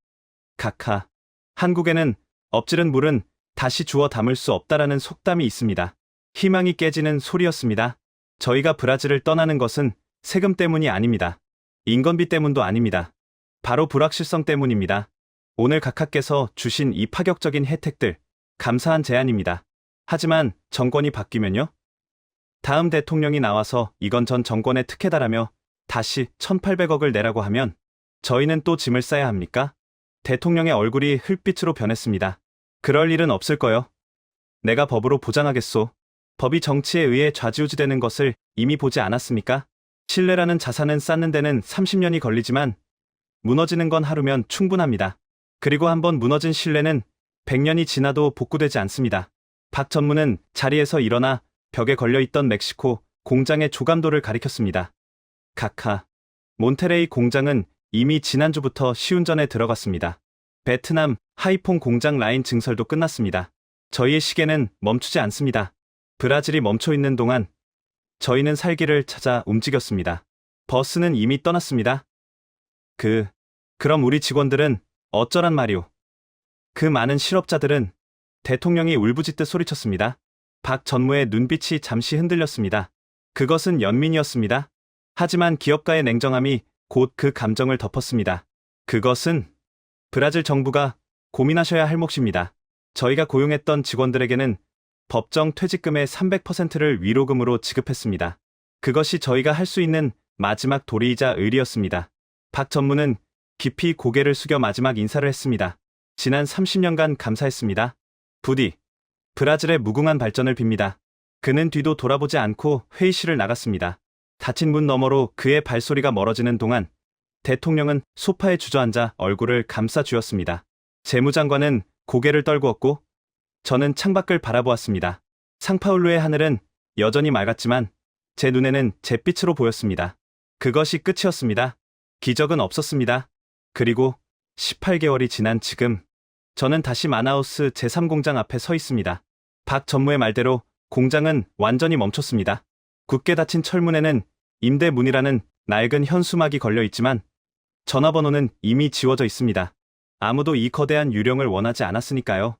S2: 카카. 한국에는 엎질은 물은 다시 주워 담을 수 없다라는 속담이 있습니다. 희망이 깨지는 소리였습니다. 저희가 브라질을 떠나는 것은 세금 때문이 아닙니다. 인건비 때문도 아닙니다. 바로 불확실성 때문입니다. 오늘 각하께서 주신 이 파격적인 혜택들, 감사한 제안입니다. 하지만 정권이 바뀌면요? 다음 대통령이 나와서 이건 전 정권의 특혜다라며 다시 1,800억을 내라고 하면 저희는 또 짐을 싸야 합니까? 대통령의 얼굴이 흙빛으로 변했습니다. 그럴 일은 없을 거요. 내가 법으로 보장하겠소. 법이 정치에 의해 좌지우지되는 것을 이미 보지 않았습니까? 신뢰라는 자산은 쌓는 데는 30년이 걸리지만 무너지는 건 하루면 충분합니다. 그리고 한번 무너진 신뢰는 100년이 지나도 복구되지 않습니다. 박 전무는 자리에서 일어나 벽에 걸려있던 멕시코 공장의 조감도를 가리켰습니다. 카카. 몬테레이 공장은 이미 지난주부터 시운전에 들어갔습니다. 베트남 하이퐁 공장 라인 증설도 끝났습니다. 저희의 시계는 멈추지 않습니다. 브라질이 멈춰있는 동안 저희는 살기를 찾아 움직였습니다. 버스는 이미 떠났습니다. 그럼 우리 직원들은 어쩌란 말이오. 그 많은 실업자들은 대통령이 울부짖듯 소리쳤습니다. 박 전무의 눈빛이 잠시 흔들렸습니다. 그것은 연민이었습니다. 하지만 기업가의 냉정함이 곧 그 감정을 덮었습니다. 그것은 브라질 정부가 고민하셔야 할 몫입니다. 저희가 고용했던 직원들에게는 법정 퇴직금의 300%를 위로금으로 지급했습니다. 그것이 저희가 할 수 있는 마지막 도리이자 의리였습니다. 박 전무는 깊이 고개를 숙여 마지막 인사를 했습니다. 지난 30년간 감사했습니다. 부디 브라질의 무궁한 발전을 빕니다. 그는 뒤도 돌아보지 않고 회의실을 나갔습니다. 닫힌 문 너머로 그의 발소리가 멀어지는 동안 대통령은 소파에 주저앉아 얼굴을 감싸 쥐었습니다. 재무장관은 고개를 떨구었고 저는 창밖을 바라보았습니다. 상파울루의 하늘은 여전히 맑았지만 제 눈에는 잿빛으로 보였습니다. 그것이 끝이었습니다. 기적은 없었습니다. 그리고 18개월이 지난 지금 저는 다시 마나우스 제3공장 앞에 서 있습니다. 박 전무의 말대로 공장은 완전히 멈췄습니다. 굳게 닫힌 철문에는 임대문이라는 낡은 현수막이 걸려 있지만 전화번호는 이미 지워져 있습니다. 아무도 이 거대한 유령을 원하지 않았으니까요.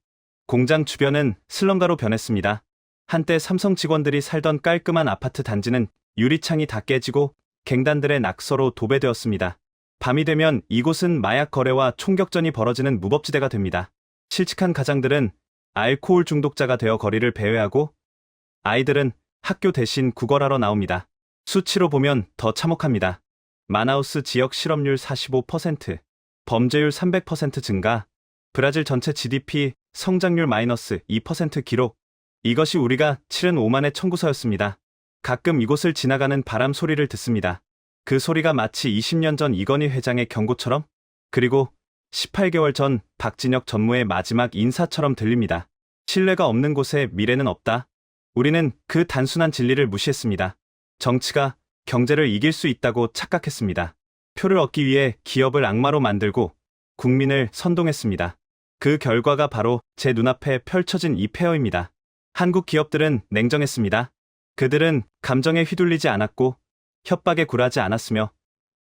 S2: 공장 주변은 슬럼가로 변했습니다. 한때 삼성 직원들이 살던 깔끔한 아파트 단지는 유리창이 다 깨지고 갱단들의 낙서로 도배되었습니다. 밤이 되면 이곳은 마약 거래와 총격전이 벌어지는 무법지대가 됩니다. 실직한 가장들은 알코올 중독자가 되어 거리를 배회하고 아이들은 학교 대신 구걸하러 나옵니다. 수치로 보면 더 참혹합니다. 마나우스 지역 실업률 45%, 범죄율 300% 증가, 브라질 전체 GDP 성장률 마이너스 2% 기록. 이것이 우리가 치른 오만의 청구서였습니다. 가끔 이곳을 지나가는 바람 소리를 듣습니다. 그 소리가 마치 20년 전 이건희 회장의 경고처럼, 그리고 18개월 전 박진혁 전무의 마지막 인사처럼 들립니다. 신뢰가 없는 곳에 미래는 없다. 우리는 그 단순한 진리를 무시했습니다. 정치가 경제를 이길 수 있다고 착각했습니다. 표를 얻기 위해 기업을 악마로 만들고 국민을 선동했습니다. 그 결과가 바로 제 눈앞에 펼쳐진 이 폐허입니다. 한국 기업들은 냉정했습니다. 그들은 감정에 휘둘리지 않았고 협박에 굴하지 않았으며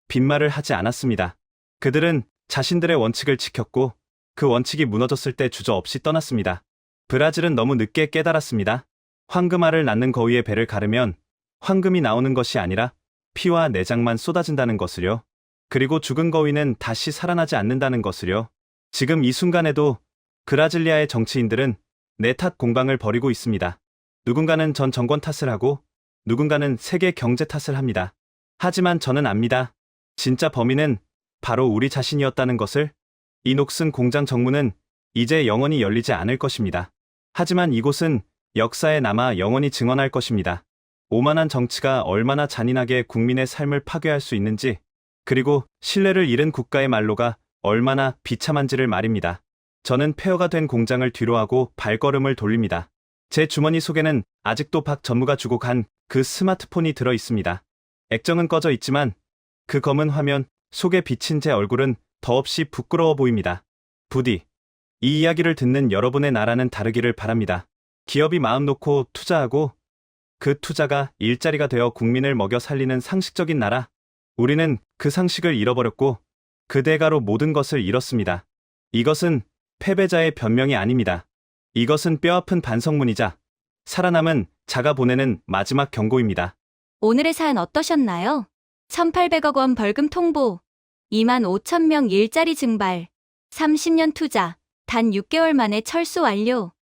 S2: 빈말을 하지 않았습니다. 그들은 자신들의 원칙을 지켰고 그 원칙이 무너졌을 때 주저없이 떠났습니다. 브라질은 너무 늦게 깨달았습니다. 황금알을 낳는 거위의 배를 가르면 황금이 나오는 것이 아니라 피와 내장만 쏟아진다는 것을요. 그리고 죽은 거위는 다시 살아나지 않는다는 것을요. 지금 이 순간에도 브라질리아의 정치인들은 내 탓 공방을 벌이고 있습니다. 누군가는 전 정권 탓을 하고 누군가는 세계 경제 탓을 합니다. 하지만 저는 압니다. 진짜 범인은 바로 우리 자신이었다는 것을. 이 녹슨 공장 정문은 이제 영원히 열리지 않을 것입니다. 하지만 이곳은 역사에 남아 영원히 증언할 것입니다. 오만한 정치가 얼마나 잔인하게 국민의 삶을 파괴할 수 있는지, 그리고 신뢰를 잃은 국가의 말로가 얼마나 비참한지를 말입니다. 저는 폐허가 된 공장을 뒤로하고 발걸음을 돌립니다. 제 주머니 속에는 아직도 박 전무가 주고 간 그 스마트폰이 들어 있습니다. 액정은 꺼져 있지만 그 검은 화면 속에 비친 제 얼굴은 더없이 부끄러워 보입니다. 부디 이 이야기를 듣는 여러분의 나라는 다르기를 바랍니다. 기업이 마음 놓고 투자하고 그 투자가 일자리가 되어 국민을 먹여 살리는 상식적인 나라. 우리는 그 상식을 잃어버렸고 그 대가로 모든 것을 잃었습니다. 이것은 패배자의 변명이 아닙니다. 이것은 뼈아픈 반성문이자 살아남은 자가 보내는 마지막 경고입니다.
S3: 오늘의 사연 어떠셨나요? 1,800억 원 벌금 통보, 2만 5천 명 일자리 증발, 30년 투자, 단 6개월 만에 철수 완료.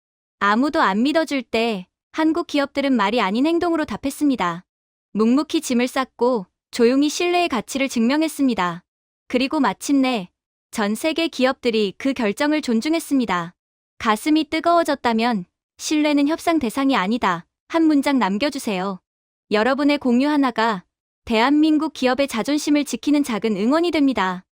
S3: 아무도 안 믿어줄 때 한국 기업들은 말이 아닌 행동으로 답했습니다. 묵묵히 짐을 쌌고 조용히 신뢰의 가치를 증명했습니다. 그리고 마침내 전 세계 기업들이 그 결정을 존중했습니다. 가슴이 뜨거워졌다면 신뢰는 협상 대상이 아니다. 한 문장 남겨주세요. 여러분의 공유 하나가 대한민국 기업의 자존심을 지키는 작은 응원이 됩니다.